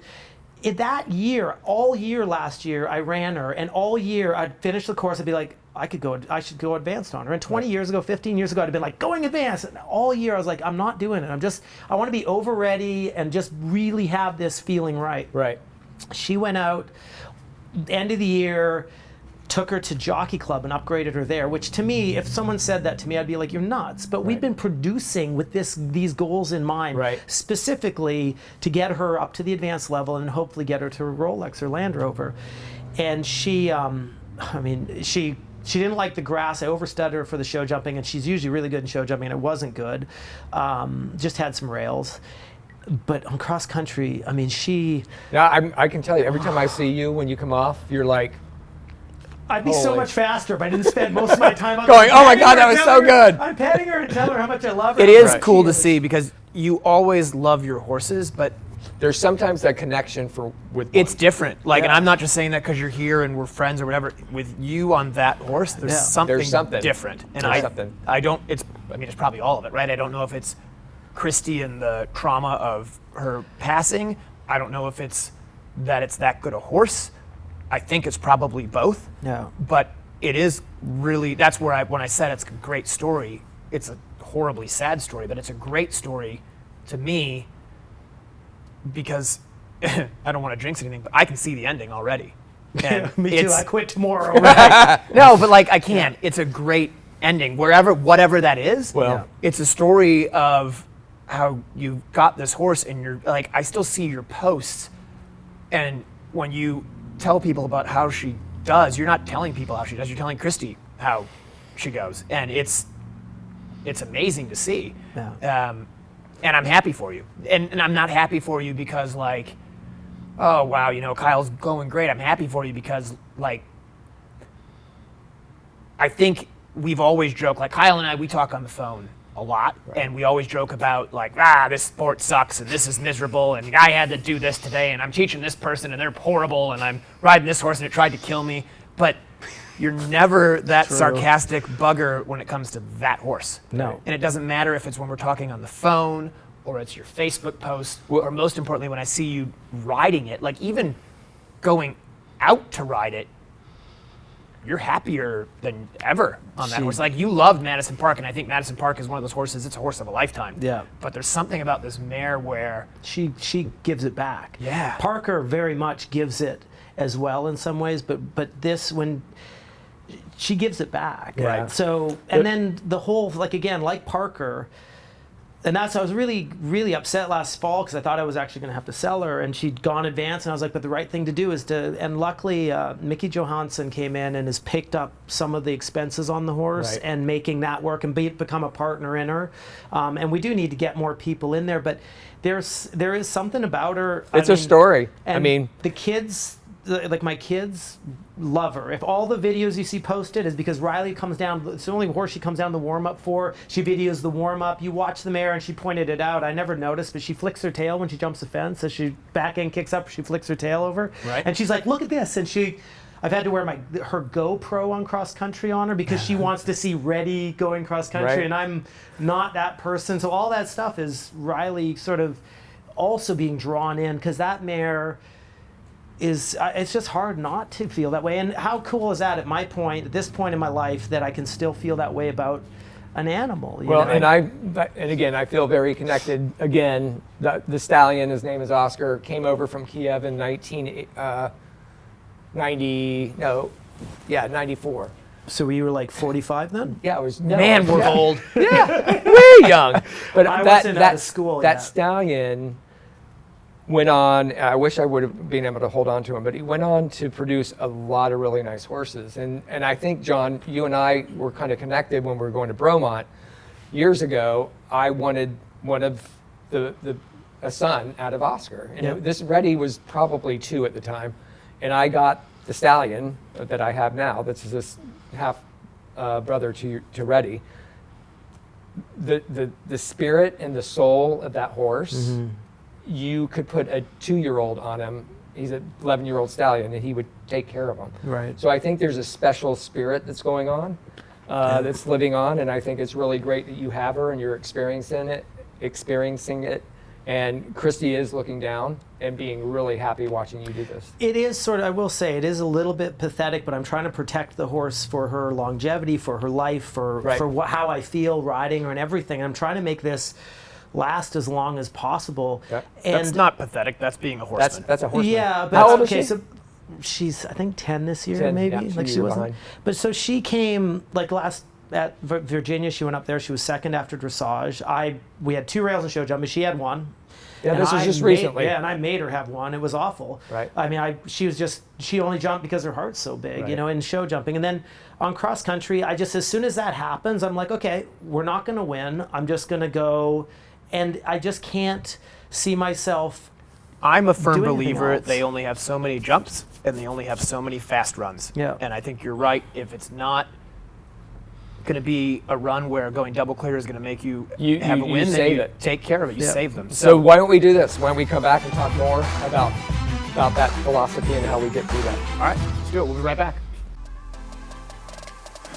in that year, all year last year, I ran her, and all year I'd finish the course, I'd be like, I should go advanced on her. And 20 years ago, 15 years ago, I'd have been like, going advanced. And all year I was like, I'm not doing it. I want to be over ready and just really have this feeling right. "Right." She went out, end of the year, took her to Jockey Club and upgraded her there, which to me, if someone said that to me, I'd be like, you're nuts. But we've been producing with these goals in mind, Right. specifically to get her up to the advanced level and hopefully get her to a Rolex or Land Rover. And she didn't like the grass. I overstudied her for the show jumping, and she's usually really good in show jumping, and it wasn't good. Just had some rails. But on cross country, she... Now I can tell you, every time I see you when you come off, you're like I'd be so Holy. much faster if I didn't spend most of my time on going, "Oh my petting God, her that and was telling so her- good." I'm petting her and telling her how much I love her. it is Right. cool to see because you always love your horses, but there's sometimes that connection with it's different. Like, and Yeah. I'm not just saying that because you're here and we're friends or whatever. With you on that horse, there's Yeah. something There's something. different. And There's something. I don't. It's probably all of it, right? I don't know if it's Christy and the trauma of her passing. I don't know if it's that good a horse. I think it's probably both. Yeah. But it is really, that's where when I said it's a great story, it's a horribly sad story, but it's a great story to me because I don't want to jinx anything, but I can see the ending already. And Me too. it's- I quit tomorrow. No, but like I can't. It's a great ending, whatever that is. Well- it's a story of how you got this horse, and you're like, I still see your posts, and when you tell people about how she does, you're not telling people how she does. You're telling Christy how she goes, and it's amazing to see. Yeah. And I'm happy for you, and I'm not happy for you because like, oh wow, Kyle's going great. I'm happy for you because like, I think we've always joked, like Kyle and I, we talk on the phone a lot, and we always joke about like, this sport sucks and this is miserable and I had to do this today and I'm teaching this person and they're horrible and I'm riding this horse and it tried to kill me. But you're never that sarcastic bugger when it comes to that horse. No. And it doesn't matter if it's when we're talking on the phone or it's your Facebook post, or most importantly, when I see you riding it, like even going out to ride it, you're happier than ever on that horse. Like you loved Madison Park, and I think Madison Park is one of those horses, it's a horse of a lifetime. Yeah. But there's something about this mare where She gives it back. Yeah. Parker very much gives it as well in some ways, but this, when she gives it back. Right. So, and then the whole, like again, like Parker, and I was really, really upset last fall because I thought I was actually going to have to sell her, and she'd gone advanced, and I was like, but the right thing to do is to, and luckily Mickey Johansson came in and has picked up some of the expenses on the horse Right. and making that work and become a partner in her. And we do need to get more people in there, but there is something about her. It's a story. And the kids, like my kids, love her. If all the videos you see posted is because Riley comes down, it's the only horse she comes down the warm-up for. She videos the warm-up. You watch the mare, and she pointed it out. I never noticed, but she flicks her tail when she jumps the fence. So she back end kicks up, she flicks her tail over. Right. And she's like, look at this. And I've had to wear her GoPro on cross country on her because she wants to see Reddy going cross country, Right. and I'm not that person. So all that stuff is Riley sort of also being drawn in, because that mare is, it's just hard not to feel that way. And how cool is that at this point in my life, that I can still feel that way about an animal? You Well, know? and again, I feel very connected. Again, the stallion, his name is Oscar, came over from Kiev in 94. So you were like 45 then? Yeah, it was. Man, we're old. Yeah, way young. But I wasn't out of school that yet. stallion went on. I wish I would have been able to hold on to him, but he went on to produce a lot of really nice horses. And I think, John, you and I were kind of connected when we were going to Bromont years ago. I wanted one of a son out of Oscar, and Yep. this Reddy was probably 2 at the time, and I got the stallion that I have now. That's this half brother to Reddy. The spirit and the soul of that horse. You could put a 2-year-old on him. He's an 11-year-old stallion, and he would take care of him. Right. So I think there's a special spirit that's going on, that's living on, and I think it's really great that you have her and you're experiencing it. And Christy is looking down and being really happy watching you do this. It is sort of, I will say, it is a little bit pathetic, but I'm trying to protect the horse for her longevity, for her life, for Right. how I feel riding her and everything. I'm trying to make this last as long as possible. Yep. And That's not pathetic. That's being a horseman. That's a horseman. yeah, but How old is okay, she? so she's, I think, 10 this year, 10, maybe. yeah, Like she's she a year wasn't. behind. But so she came like at Virginia. She went up there. She was second after dressage. We had 2 rails in show jumping. She had 1. Yeah, And this was I just made- recently. Yeah, and I made her have 1. It was awful. Right. I mean, she only jumped because her heart's so big, Right. you know, in show jumping. And then on cross country, as soon as that happens, I'm like, okay, we're not going to win. I'm just going to go, and I just can't see myself. I'm a firm do anything believer else. they only have so many jumps and they only have so many fast runs. Yeah. And I think you're right. If it's not going to be a run where going double clear is going to make you, have a you win, then save you it. take care of it. You Yeah. save them. So why don't we do this? Why don't we come back and talk more about that philosophy and how we get through that? all right, let's do it. We'll be right back.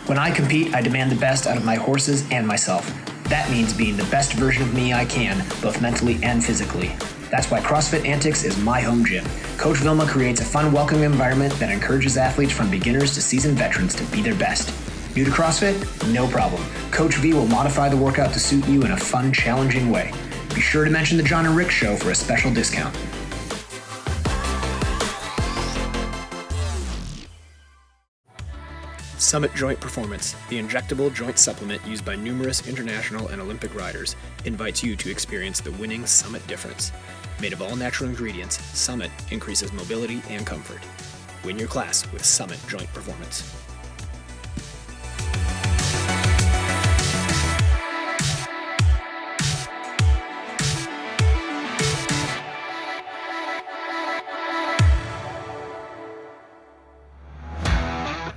When I compete, I demand the best out of my horses and myself. That means being the best version of me I can, both mentally and physically. That's why CrossFit Antics is my home gym. Coach Vilma creates a fun, welcoming environment that encourages athletes from beginners to seasoned veterans to be their best. New to CrossFit? No problem. Coach V will modify the workout to suit you in a fun, challenging way. Be sure to mention the Jon and Rick Show for a special discount. Summit Joint Performance, the injectable joint supplement used by numerous international and Olympic riders, invites you to experience the winning Summit difference. Made of all natural ingredients, Summit increases mobility and comfort. Win your class with Summit Joint Performance.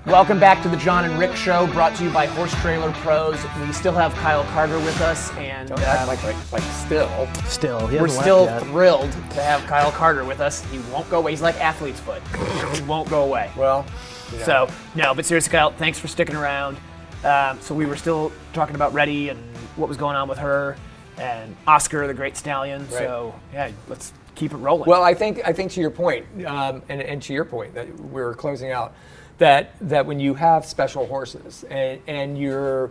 Welcome back to the Jon and Rick Show, brought to you by Horse Trailer Pros. We still have Kyle Carter with us, and Don't act like still. Still, he we're hasn't still left yet. thrilled to have Kyle Carter with us. He won't go away. He's like athlete's foot. He won't go away. Well, yeah. So, no, but seriously, Kyle, thanks for sticking around. So we were still talking about Reddy and what was going on with her, and Oscar, the great stallion. Right. So, yeah, let's keep it rolling. Well, I think to your point, and to your point that we're closing out, that when you have special horses and you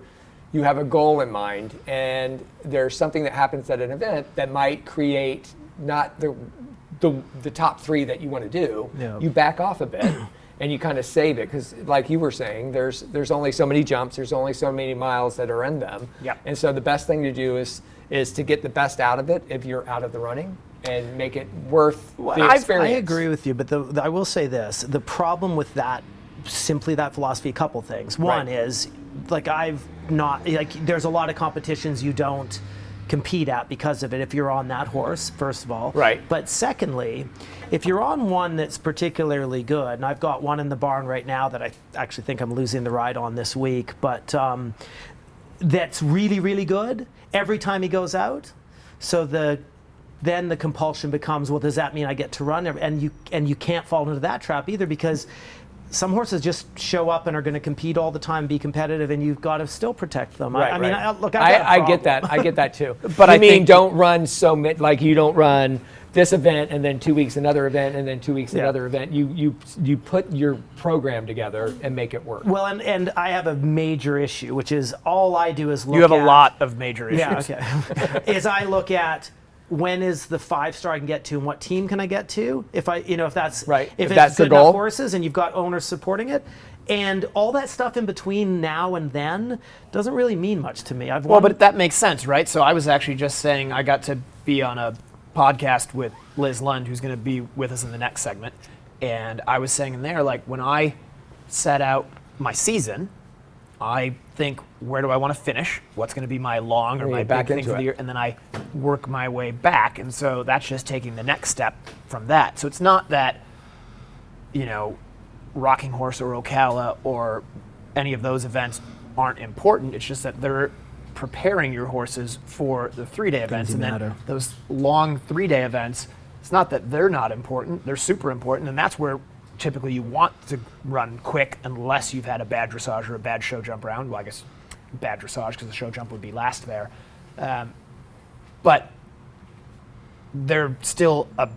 have a goal in mind, and there's something that happens at an event that might create not the top 3 that you want to do, Yeah. you back off a bit and you kind of save it, because like you were saying, there's only so many jumps, there's only so many miles that are in them. Yep. And so the best thing to do is to get the best out of it if you're out of the running, and make it worth the experience. I agree with you, but I will say this: the problem with that, simply that philosophy, a couple things. One Right. is, there's a lot of competitions you don't compete at because of it if you're on that horse, first of all. Right. But secondly, if you're on one that's particularly good, and I've got one in the barn right now that I actually think I'm losing the ride on this week, but that's really, really good every time he goes out. So then the compulsion becomes, well, does that mean I get to run? And you can't fall into that trap either, because some horses just show up and are going to compete all the time, be competitive, and you've got to still protect them. I mean, look, I get that. I get that too. But I I mean, think- don't run so many, like you don't run this event and then 2 weeks another event and then 2 weeks another event. You put your program together and make it work. Well, and I have a major issue, which is all I do is look at. You have a lot of major issues. Yeah, okay. Is I look at when is the 5-star I can get to and what team can I get to? If that's Right. If If that's it's the good enough goal. horses and you've got owners supporting it, and all that stuff in between now and then doesn't really mean much to me. Well, but that makes sense, right? So I was actually just saying I got to be on a podcast with Liz Lund, who's going to be with us in the next segment, and I was saying in there, like, when I set out my season, I think, where do I want to finish? What's going to be my long or And my you back big thing into for the it. year? And then I work my way back. And so that's just taking the next step from that. So it's not that, Rocking Horse or Ocala or any of those events aren't important. It's just that they're preparing your horses for the 3-day events. And then those long 3-day events, it's not that they're not important. They're super important. And that's where typically you want to run quick unless you've had a bad dressage or a bad show jump round. Well, I guess bad dressage because the show jump would be last there. But they're still a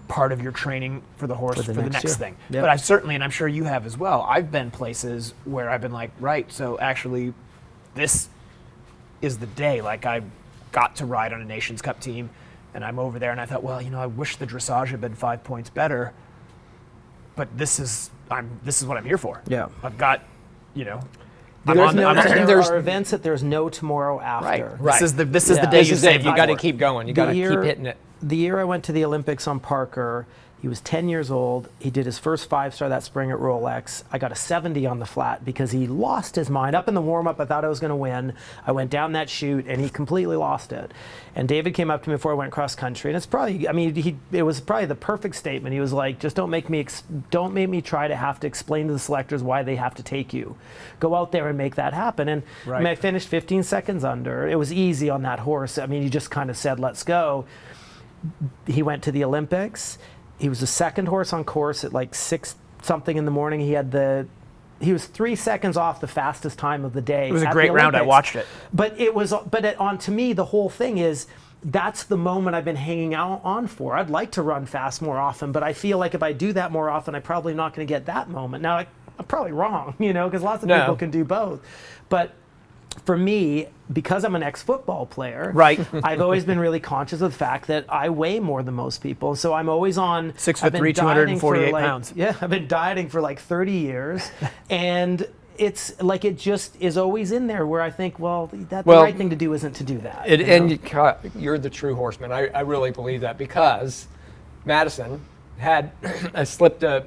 part of your training for the horse for the next thing. Yep. But I've certainly, and I'm sure you have as well, I've been places where I've been like, right, so actually this is the day. Like, I got to ride on a Nations Cup team and I'm over there and I thought, well, I wish the dressage had been 5 points better. But this is what I'm here for. Yeah. I've got, there are events that there's no tomorrow after. Right. This is the day This you is save it. You up got to for. keep going. You got to keep hitting it. The year I went to the Olympics on Parker, he was 10 years old. He did his first 5-star that spring at Rolex. I got a 70 on the flat because he lost his mind. Up in the warm-up, I thought I was going to win. I went down that chute, and he completely lost it. And David came up to me before I went cross country, and it's probably, it was probably the perfect statement. He was like, just don't make me try to have to explain to the selectors why they have to take you. Go out there and make that happen. And I finished 15 seconds under. It was easy on that horse. He just kind of said, let's go. He went to the Olympics. He was the second horse on course at like 6-something in the morning. He was 3 seconds off the fastest time of the day. It was a great round. I watched it. To me, the whole thing is that's the moment I've been hanging out on for. I'd like to run fast more often, but I feel like if I do that more often, I'm probably not going to get that moment. Now, I'm probably wrong, because lots of people can do both. But for me, because I'm an ex-football player, I've always been really conscious of the fact that I weigh more than most people. So I'm always on 6'3", 248 pounds. Yeah, I've been dieting for like 30 years, and it's like it just is always in there where I think, the right thing to do isn't to do that. And you're the true horseman. I really believe that because Madison had slipped a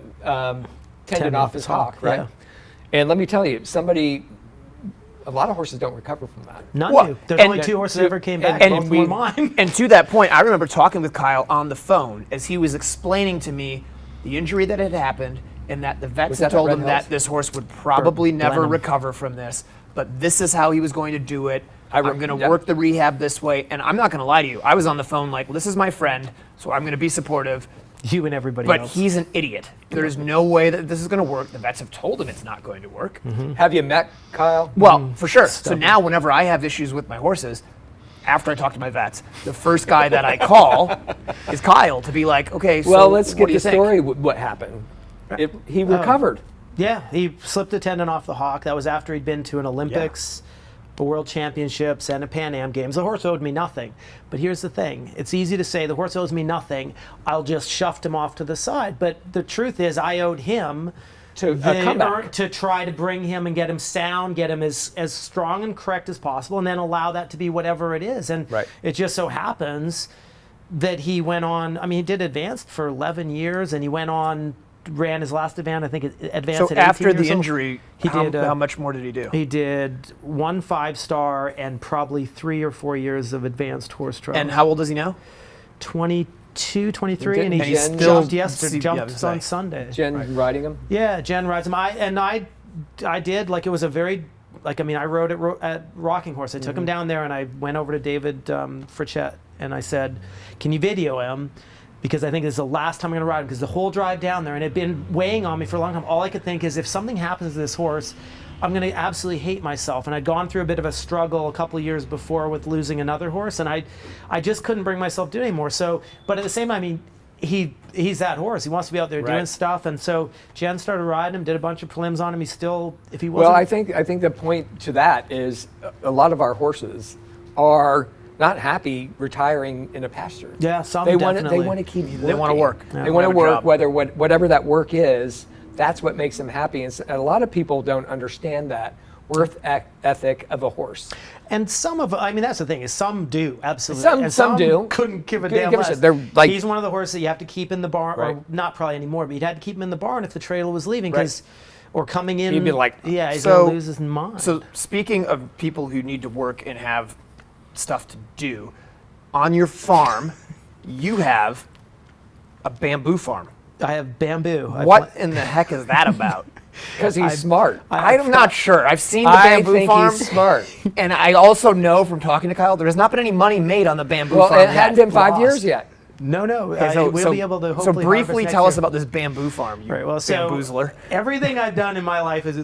tendon off his hock, right? Yeah. And let me tell you, a lot of horses don't recover from that. None do. There's only 2 horses that ever came back. Both were mine. And to that point, I remember talking with Kyle on the phone as he was explaining to me the injury that had happened and that the vets had told him that this horse would probably never recover from this, but this is how he was going to do it. I'm going to work the rehab this way. And I'm not going to lie to you. I was on the phone like, this is my friend, so I'm going to be supportive. You and everybody else. But he's an idiot. There is no way that this is going to work. The vets have told him it's not going to work. Mm-hmm. Have you met Kyle? Well, for sure. So now whenever I have issues with my horses, after I talk to my vets, the first guy that I call is Kyle to be like, okay, so let's what get do you the think? story. What happened? He recovered. Yeah, he slipped a tendon off the hock. That was after he'd been to an Olympics, a World Championships, and a Pan Am Games. The horse owed me nothing. But here's the thing. It's easy to say the horse owes me nothing. I'll just shuft him off to the side. But the truth is I owed him to try to bring him and get him sound, get him as strong and correct as possible, and then allow that to be whatever it is. And it just so happens that he went on, he did advanced for 11 years, and he went on, ran his last event, I think advanced at 18 after years the old. injury, how much more did he do? He did 1 5-star and probably 3 or 4 years of advanced horse trial. And how old is he now? 22, 23, and he jumped on Sunday. Jen riding him? Yeah, Jen rides him. I did, it was a very, I rode at Rocking Horse. I took him down there, and I went over to David Fritchett, and I said, can you video him? because I think this is the last time I'm going to ride him, because the whole drive down there, and it had been weighing on me for a long time. All I could think is, if something happens to this horse, I'm going to absolutely hate myself. And I'd gone through a bit of a struggle a couple of years before with losing another horse, and I just couldn't bring myself to do it anymore. So, but at the same time, I mean, he's that horse. He wants to be out there doing stuff, and so Jen started riding him, did a bunch of prelims on him. He's still, if he wasn't... Well, I think the point to that is a lot of our horses are not happy retiring in a pasture. Yeah, some they definitely. want to keep working. They want to work. They want to work, whatever that work is. That's what makes them happy. And a lot of people don't understand that worth ethic of a horse. And some of, I mean, that's the thing, is some do, absolutely. And some do. Couldn't give a Couldn't damn give a less. shit. They're like, he's one of the horses that you have to keep in the barn, Right. or not probably anymore, but you'd had to keep him in the barn if the trailer was leaving, because, or coming in. He'd be like, yeah, he's so- going to lose his mind. So speaking of people who need to work and have stuff to do, on your farm, you have a bamboo farm. I have bamboo. What in the heck is that about? because he's smart. I'm not sure. I've seen the I bamboo think farm. he's smart. And I also know from talking to Kyle, there has not been any money made on the bamboo Well, farm it hadn't yet. been 5 Lost. years yet. No. So, we'll be able to so hopefully briefly harvest tell next us year. about this bamboo farm, you Right. Well, so bamboozler. everything I've done in my life is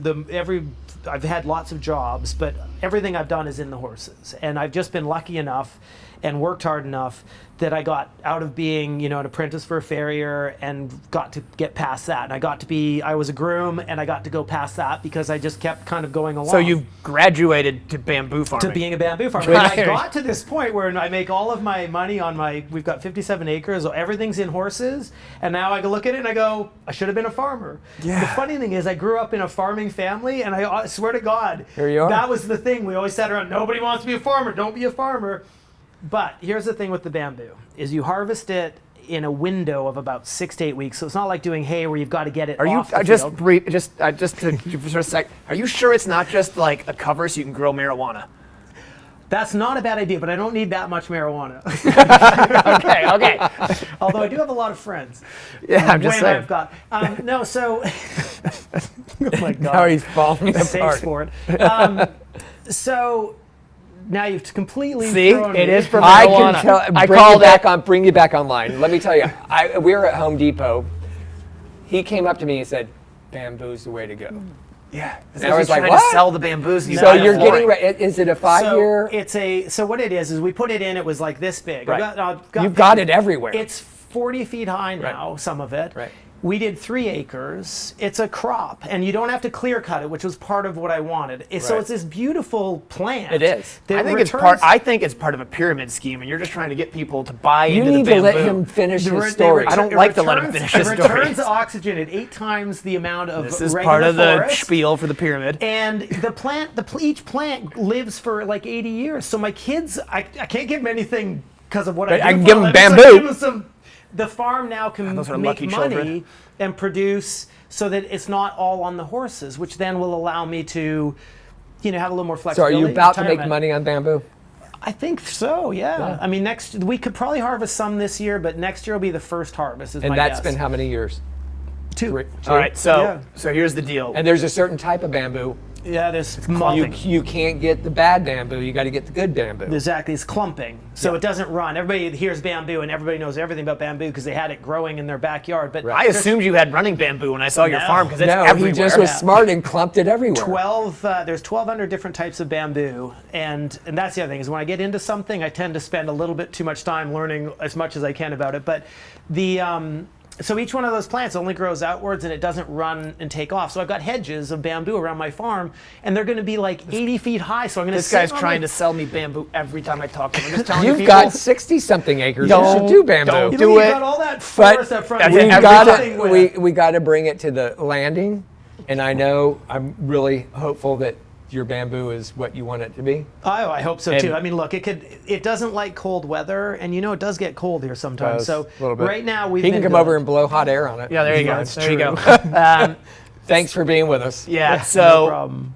I've had lots of jobs, but everything I've done is in the horses, and I've just been lucky enough and worked hard enough that I got out of being, an apprentice for a farrier and got to get past that. And I was a groom, and I got to go past that because I just kept kind of going along. So you've graduated to bamboo farming. To being a bamboo farmer. And I got to this point where I make all of my money on we've got 57 acres, so everything's in horses, and now I can look at it and I go, I should have been a farmer. Yeah. The funny thing is, I grew up in a farming family, and I swear to God, Here you are. that was the thing. We always sat around, nobody wants to be a farmer, don't be a farmer. But here's the thing with the bamboo, is you harvest it in a window of about 6 to 8 weeks. So it's not like doing hay where you've got to get it Are you off the just field. for a sec? Are you sure it's not just like a cover so you can grow marijuana? That's not a bad idea, but I don't need that much marijuana. Okay. Although I do have a lot of friends. Yeah, I'm just Way saying. I've got. No, so. Oh my God. Now he's falling Safe apart. sport. So now you've completely See, thrown it me. is for I marijuana. can tell. I bring call you that. bring you back online. Let me tell you, we were at Home Depot. He came up to me and said, "Bamboo's the way to go." Yeah. And I was like, trying "What?" to sell the bamboos. You So buy you're for getting it. ready. Is it a 5-year? So what it is we put it in. It was like this big. Right. I've You've got it everywhere. It's 40 feet high now. Some of it. Right. We did 3 acres. It's a crop, and you don't have to clear cut it, which was part of what I wanted. So Right. it's this beautiful plant. It is. that I think it's part of a pyramid scheme, and you're just trying to get people to buy You into need the to bamboo. let him finish The his re- story. I don't it like to let him returns- finish his It story. returns oxygen at 8 times the amount of This is regular part of the forest. spiel for the pyramid. And the plant, each plant lives for like 80 years. So my kids, I can't give them anything because of what I do. I can for give them them. So I bamboo. give them some. The farm now can Those are make lucky money children. and produce so that it's not all on the horses, which then will allow me to, have a little more So are flexibility. you about to make retirement. money on bamboo? I think so. Yeah. I mean, we could probably harvest some this year, but next year will be the first harvest. Is And my that's guess. been how many years? 2. All right, so Yeah. so here's the deal. And there's a certain type of bamboo. Yeah, there's You can't get the bad bamboo. You got to get the good bamboo. Exactly, it's clumping, so it doesn't run. Everybody hears bamboo, and everybody knows everything about bamboo because they had it growing in their backyard. But I assumed you had running bamboo when I saw your No. farm because it's No, everywhere. he just was smart and clumped it everywhere. there's 1,200 different types of bamboo, and that's the other thing is when I get into something, I tend to spend a little bit too much time learning as much as I can about it. But so each one of those plants only grows outwards and it doesn't run and take off. So I've got hedges of bamboo around my farm, and they're going to be like 80 feet high. So I'm going to. This guy's trying to sell me bamboo every time I talk to him. I'm just telling You've you got people, 60-something acres. Don't- you should do bamboo. don't You do know, it. You've got all that But forest up front. That's You it. do Every everything we with- we got to bring it to the landing, and I know I'm really hopeful that your bamboo is what you want it to be. Oh, I hope so And- too. I mean, look, it doesn't like cold weather, and it does get cold here sometimes. So a little bit. right now we've He been can come doing- over and blow hot air on it. yeah, there you go. That's There you true. go. Thanks for being with us. Yeah, No so problem.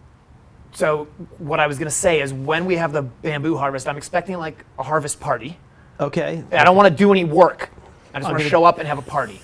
so what I was gonna say is when we have the bamboo harvest, I'm expecting like a harvest party. Okay. I don't want to do any work. I just want to gonna- show up and have a party.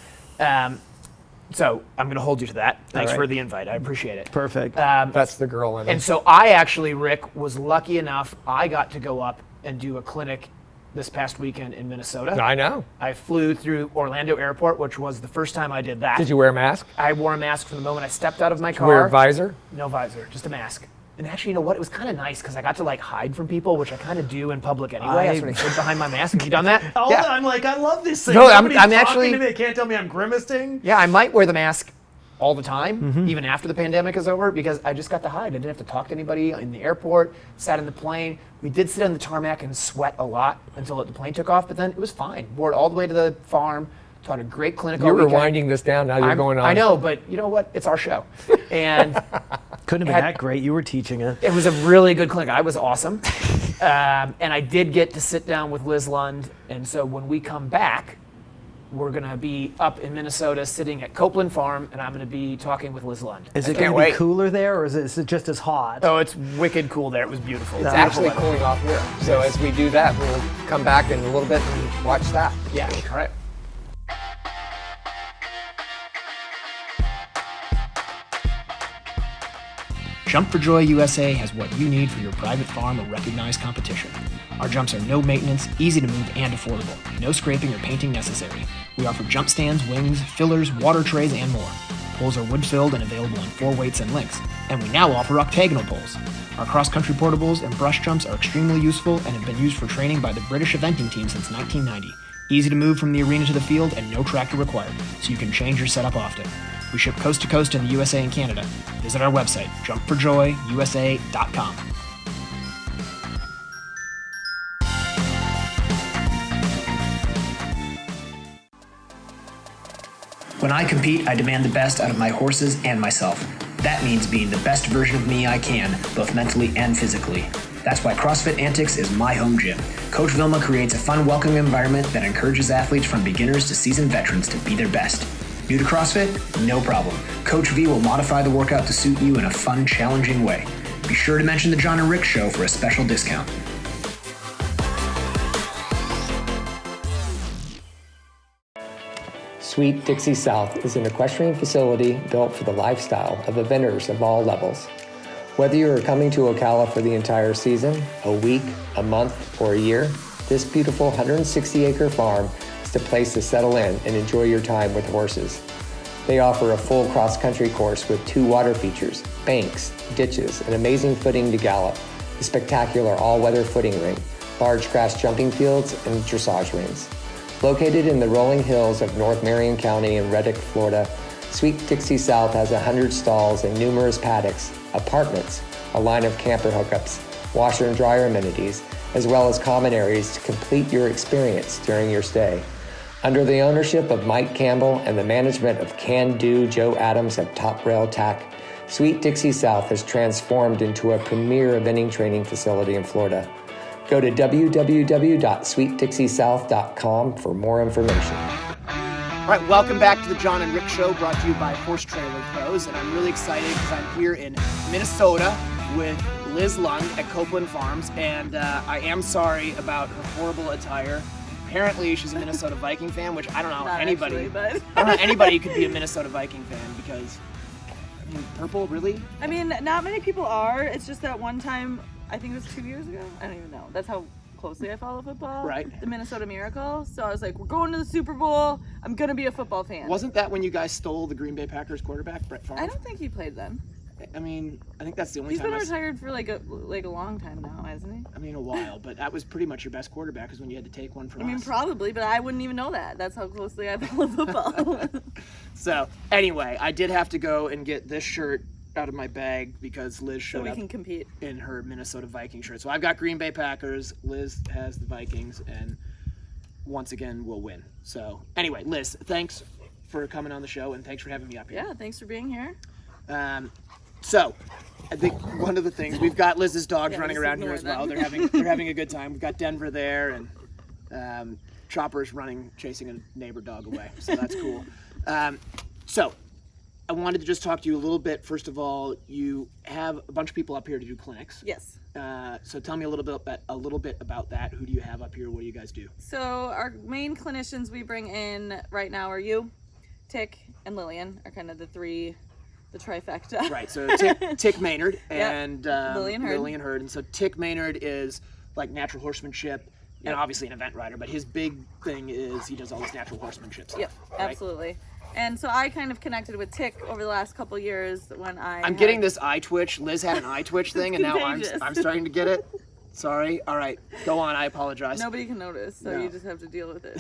So I'm going to hold you to that. Thanks right. for the invite. I appreciate it. Perfect. That's the girl in it. And so I actually, Rick, was lucky enough. I got to go up and do a clinic this past weekend in Minnesota. I know. I flew through Orlando Airport, which was the first time I did that. Did you wear a mask? I wore a mask from the moment I stepped out of my car. Wear a visor? No visor, just a mask. And actually, you know what? It was kind of nice because I got to like hide from people, which I kind of do in public anyway. I sort of hid behind my mask. Have you done that? Yeah. I'm like, I love this thing. No, I'm Somebody's actually- talking to me. They can't tell me I'm grimacing. Yeah, I might wear the mask all the time, even after the pandemic is over, because I just got to hide. I didn't have to talk to anybody in the airport, sat in the plane. We did sit on the tarmac and sweat a lot until the plane took off, but then it was fine. Wore it all the way to the farm, taught a great clinic all You're weekend. winding this down, now you're going on. I know, but you know what? It's our show. And Couldn't have been that great. You were teaching it. it was a really good clinic. I was awesome. And I did get to sit down with Liz Lund. And so when we come back, we're going to be up in Minnesota sitting at Copeland Farm, and I'm going to be talking with Liz Lund. Is it can't going to be wait. cooler there, or is it just as hot? Oh, it's wicked cool there. It was beautiful. It's actually cooling off here. So as we do that, we'll come back in a little bit and watch that. Yeah, all right. Jump for Joy USA has what you need for your private farm or recognized competition. Our jumps are no maintenance, easy to move, and affordable. No scraping or painting necessary. We offer jump stands, wings, fillers, water trays, and more. Poles are wood-filled and available in 4 weights and lengths. And we now offer octagonal poles. Our cross-country portables and brush jumps are extremely useful and have been used for training by the British eventing team since 1990. Easy to move from the arena to the field and no tractor required, so you can change your setup often. We ship coast to coast in the USA and Canada. Visit our website, jumpforjoyusa.com. When I compete, I demand the best out of my horses and myself. That means being the best version of me I can, both mentally and physically. That's why CrossFit Antics is my home gym. Coach Vilma creates a fun, welcoming environment that encourages athletes from beginners to seasoned veterans to be their best. New to CrossFit? No problem. Coach V will modify the workout to suit you in a fun, challenging way. Be sure to mention the Jon and Rick Show for a special discount. Sweet Dixie South is an equestrian facility built for the lifestyle of eventers of all levels. Whether you are coming to Ocala for the entire season, a week, a month, or a year, this beautiful 160-acre farm is the place to settle in and enjoy your time with horses. They offer a full cross-country course with 2 water features, banks, ditches, an amazing footing to gallop, a spectacular all-weather footing ring, large grass jumping fields, and dressage rings. Located in the rolling hills of North Marion County in Reddick, Florida, Sweet Dixie South has 100 stalls and numerous paddocks, apartments, a line of camper hookups, washer and dryer amenities, as well as common areas to complete your experience during your stay. Under the ownership of Mike Campbell and the management of Can-Do Joe Adams of Top Rail Tack, Sweet Dixie South has transformed into a premier eventing training facility in Florida. Go to www.sweetdixiesouth.com for more information. All right, welcome back to the Jon and Rick Show, brought to you by Horse Trailer Pros, and I'm really excited because I'm here in Minnesota with Liz Lund at Copeland Farms, and I am sorry about her horrible attire. Apparently, she's a Minnesota Viking fan, which I don't know how Not anybody. actually, but I don't know anybody who could be a Minnesota Viking fan because, I mean, purple, really? I mean, not many people are. It's just that one time, I think it was 2 years ago. I don't even know. That's how closely I follow football. Right. The Minnesota Miracle. So I was like, we're going to the Super Bowl. I'm gonna be a football fan. Wasn't that when you guys stole the Green Bay Packers quarterback, Brett Favre? I don't think he played then. I mean, I think that's the only He's time been retired for like a long time now, hasn't he? I mean, a while, but that was pretty much your best quarterback, is when you had to take one from I mean, us. probably, but I wouldn't even know that. That's how closely I follow football. So, anyway, I did have to go and get this shirt out of my bag because Liz so showed we up can compete. in her Minnesota Viking shirt. So I've got Green Bay Packers, Liz has the Vikings, and once again, we'll win. So, anyway, Liz, thanks for coming on the show, and thanks for having me up here. Yeah, thanks for being here. So, I think one of the things, we've got Liz's dogs Yeah, running just around here ignore as well. them. They're having a good time. We've got Denver there, and Chopper's chasing a neighbor dog away. So that's cool. So I wanted to just talk to you a little bit. First of all, you have a bunch of people up here to do clinics. Yes. So tell me a little bit about that. Who do you have up here? What do you guys do? So our main clinicians we bring in right now are you, Tick, and Lillian are kind of the trifecta. Right, so Tick Maynard and Lillian Hurd. And so Tick Maynard is like natural horsemanship, and obviously an event rider, but his big thing is he does all this natural horsemanship stuff. Yep, right? absolutely. And so I kind of connected with Tick over the last couple years when I'm getting this eye twitch. Liz had an eye twitch thing, and now contagious. I'm starting to get it. Sorry. All right, go on. I apologize. Nobody can notice, so No. you just have to deal with it.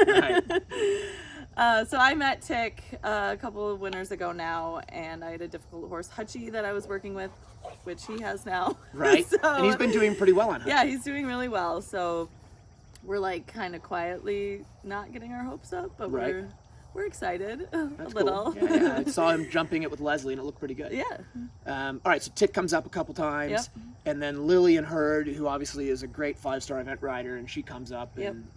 Right. So I met Tick a couple of winters ago now, and I had a difficult horse, Hutchie, that I was working with, which he has now. Right. So, And he's been doing pretty well on Hutchie. yeah, he's doing really well. So we're like kind of quietly not getting our hopes up, but Right. we're excited a That's little. Cool. Yeah. I saw him jumping it with Leslie, and it looked pretty good. Yeah. All right, so Tick comes up a couple times, Yep. and then Lillian Hurd, who obviously is a great 5-star event rider, and she comes up. Yep. And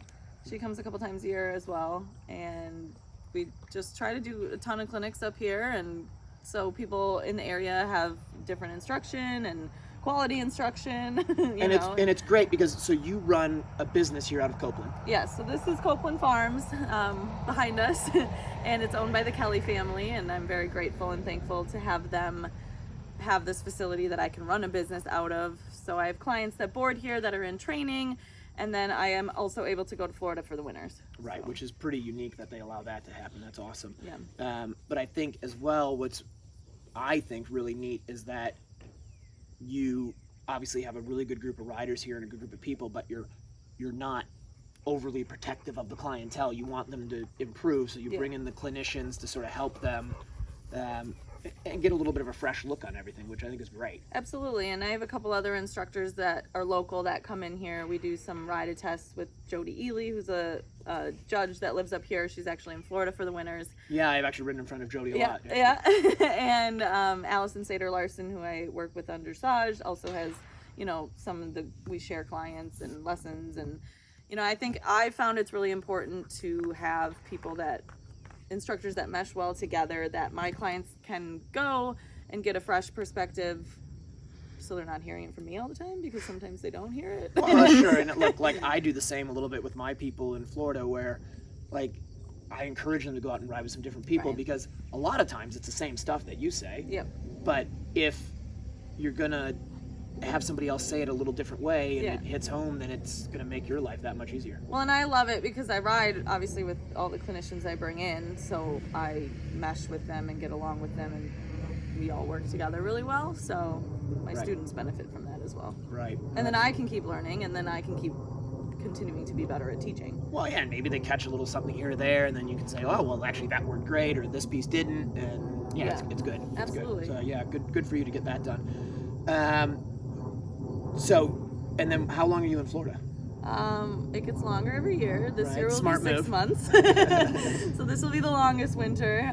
She comes a couple times a year as well, and we just try to do a ton of clinics up here, and so people in the area have different instruction and quality instruction. you know. It's great because so you run a business here out of Copeland. Yeah, so this is Copeland Farms behind us, and it's owned by the Kelly family, and I'm very grateful and thankful to have them have this facility that I can run a business out of. So I have clients that board here that are in training, and then I am also able to go to Florida for the winters. Right, which is pretty unique that they allow that to happen. That's awesome. Yeah. But I think as well, what's I think really neat is that you obviously have a really good group of riders here and a good group of people, but you're not overly protective of the clientele. You want them to improve, so you bring in the clinicians to sort of help them and get a little bit of a fresh look on everything, which I think is great. Absolutely, and I have a couple other instructors that are local that come in here. We do some ride tests with Jody Ely, who's a judge that lives up here. She's actually in Florida for the winters. Yeah, I've actually ridden in front of Jody a lot. Yeah. And Allison Sater Larson, who I work with on DRESSAGE, also has, some of we share clients and lessons, and I think I found it's really important to have instructors that mesh well together, that my clients can go and get a fresh perspective, so they're not hearing it from me all the time, because sometimes they don't hear it. Well, sure, and look, like I do the same a little bit with my people in Florida, where like I encourage them to go out and ride with some different people, because a lot of times it's the same stuff that you say. Yep. But if you're gonna have somebody else say it a little different way and it hits home, then it's gonna make your life that much easier. Well, and I love it because I ride obviously with all the clinicians I bring in, so I mesh with them and get along with them, and we all work together really well, so my students benefit from that as well. Right. And then I can keep learning, and then I can keep continuing to be better at teaching. Well, yeah, maybe they catch a little something here or there, and then you can say, oh, well, actually that worked great, or this piece didn't, and it's good. Absolutely. It's good. So yeah, good for you to get that done. So, and then how long are you in Florida? It gets longer every year. This year will Smart be 6 move. months. So this will be the longest winter.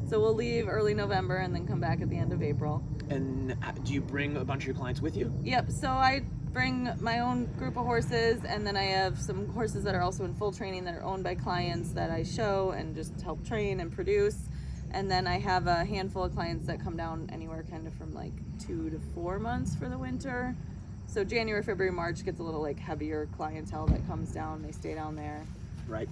So we'll leave early November and then come back at the end of April. And do you bring a bunch of your clients with you? Yep, so I bring my own group of horses, and then I have some horses that are also in full training that are owned by clients that I show and just help train and produce. And then I have a handful of clients that come down anywhere kind of from like 2 to 4 months for the winter. So January, February, March gets a little like heavier clientele that comes down. They stay down there. Right.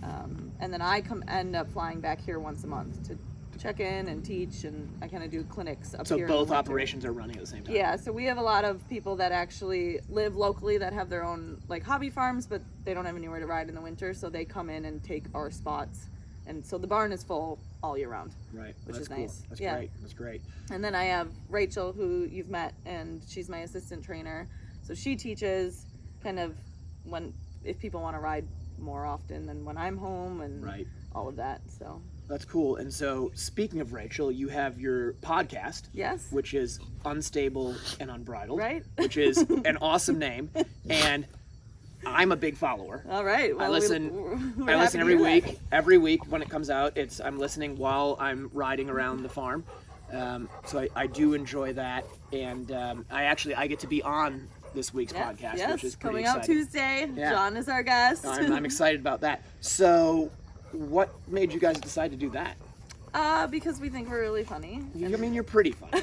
And then I end up flying back here once a month to check in and teach, and I kind of do clinics up So here. both in the winter. operations are running at the same time? Yeah, so we have a lot of people that actually live locally that have their own like hobby farms, but they don't have anywhere to ride in the winter, so they come in and take our spots. And so the barn is full all year round. Right. Which is cool. nice. That's Yeah. great. That's great. And then I have Rachel, who you've met, and she's my assistant trainer. So she teaches kind of if people want to ride more often than when I'm home, and all of that. So that's cool. And so speaking of Rachel, you have your podcast. Yes. Which is Unstable and Unbridled. Right. Which is an awesome name. And I'm a big follower. All right. Well, I listen every week. Every week when it comes out, I'm listening while I'm riding around the farm. So I do enjoy that, and I get to be on this week's podcast, which is pretty coming exciting. out Tuesday. Yeah. John is our guest. I'm excited about that. So, what made you guys decide to do that? Because we think we're really funny. I mean, you're pretty funny.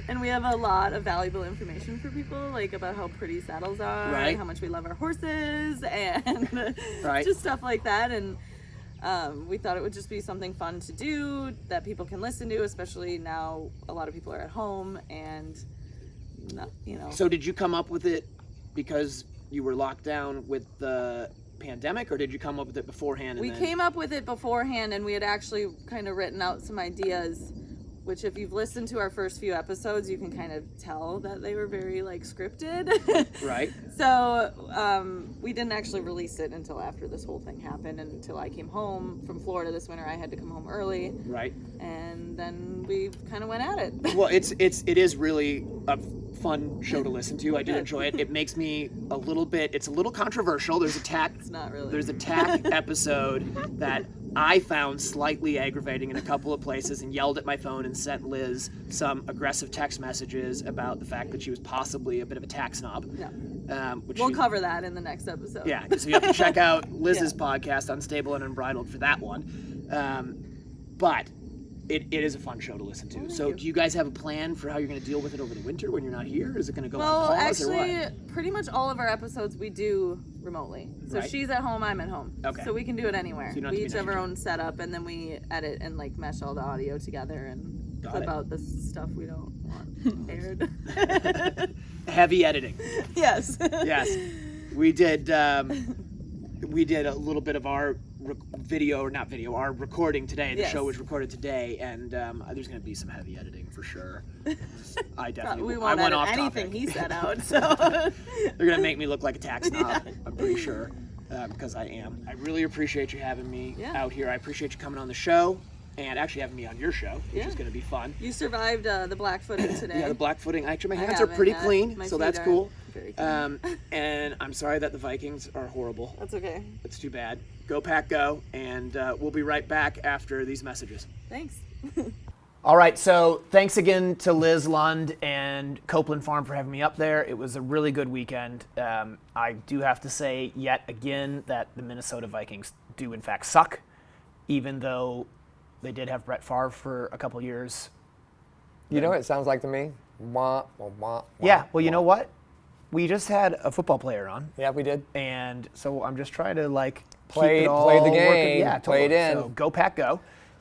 And we have a lot of valuable information for people, like about how pretty saddles are, Right. how much we love our horses, and Right. just stuff like that. And we thought it would just be something fun to do that people can listen to, especially now a lot of people are at home and not. So did you come up with it because you were locked down with the pandemic, or did you come up with it beforehand? We came up with it beforehand, and we had actually kind of written out some ideas, which if you've listened to our first few episodes, you can kind of tell that they were very like scripted. Right. So we didn't actually release it until after this whole thing happened, and until I came home from Florida this winter. I had to come home early. Right. And then we kind of went at it. Well, it is really a fun show to listen to. I did enjoy it. It makes me a little bit, it's a little controversial. There's a tack. It's not really. There's a tack episode that I found slightly aggravating in a couple of places, and yelled at my phone and sent Liz some aggressive text messages about the fact that she was possibly a bit of a tack snob. Yeah. We'll cover that in the next episode. Yeah, so you have to check out Liz's podcast, Unstable and Unbridled, for that one. But it is a fun show to listen to. So do you guys have a plan for how you're going to deal with it over the winter when you're not here? Is it going to go on pause or what? Well, actually, pretty much all of our episodes we do remotely. So Right. she's at home, I'm at home. Okay. So we can do it anywhere. So you don't have We to each be have our next own setup, and then we edit and like mesh all the audio together and Got clip it. out the stuff we don't want aired. Heavy editing. Yes. Yes. We did a little bit of our our recording today. The Yes. show was recorded today, and there's going to be some heavy editing for sure. I definitely We I won't went edit off anything topic. he said out. So They're going to make me look like a tax snob, I'm pretty sure, because I am. I really appreciate you having me out here. I appreciate you coming on the show and actually having me on your show, which is going to be fun. You survived the blackfooting today. Yeah, the blackfooting. Actually, my I hands are haven't pretty yet. clean, My so feet that's are cool. very clean. And I'm sorry that the Vikings are horrible. That's okay. It's too bad. Go Pack Go, and we'll be right back after these messages. Thanks. All right, so thanks again to Liz Lund and Copeland Farm for having me up there. It was a really good weekend. I do have to say yet again that the Minnesota Vikings do in fact suck, even though they did have Brett Favre for a couple years. You know what it sounds like to me? Wah, wah, wah, Yeah, well, you wah. know what? We just had a football player on. Yeah, we did. And so I'm just trying to Play keep it all the game. working. Yeah, Play totally. it in. So go Pack Go.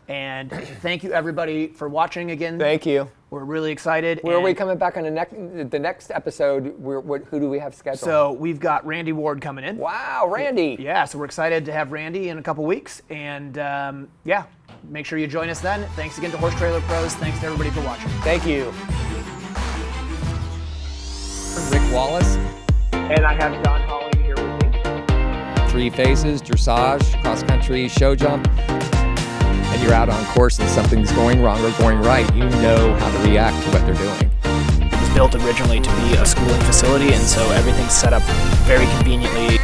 And thank you everybody for watching again. Thank you. We're really excited. Where are we and coming back on the next episode? Who do we have scheduled? So we've got Randy Ward coming in. Wow, Randy. Yeah, so we're excited to have Randy in a couple weeks. And yeah, make sure you join us then. Thanks again to Horse Trailer Pros. Thanks to everybody for watching. Thank you. Rick Wallace. And I have Don Holly here with me. 3 phases, dressage, cross country, show jump. And you're out on course and something's going wrong or going right. You know how to react to what they're doing. It was built originally to be a schooling facility, and so everything's set up very conveniently.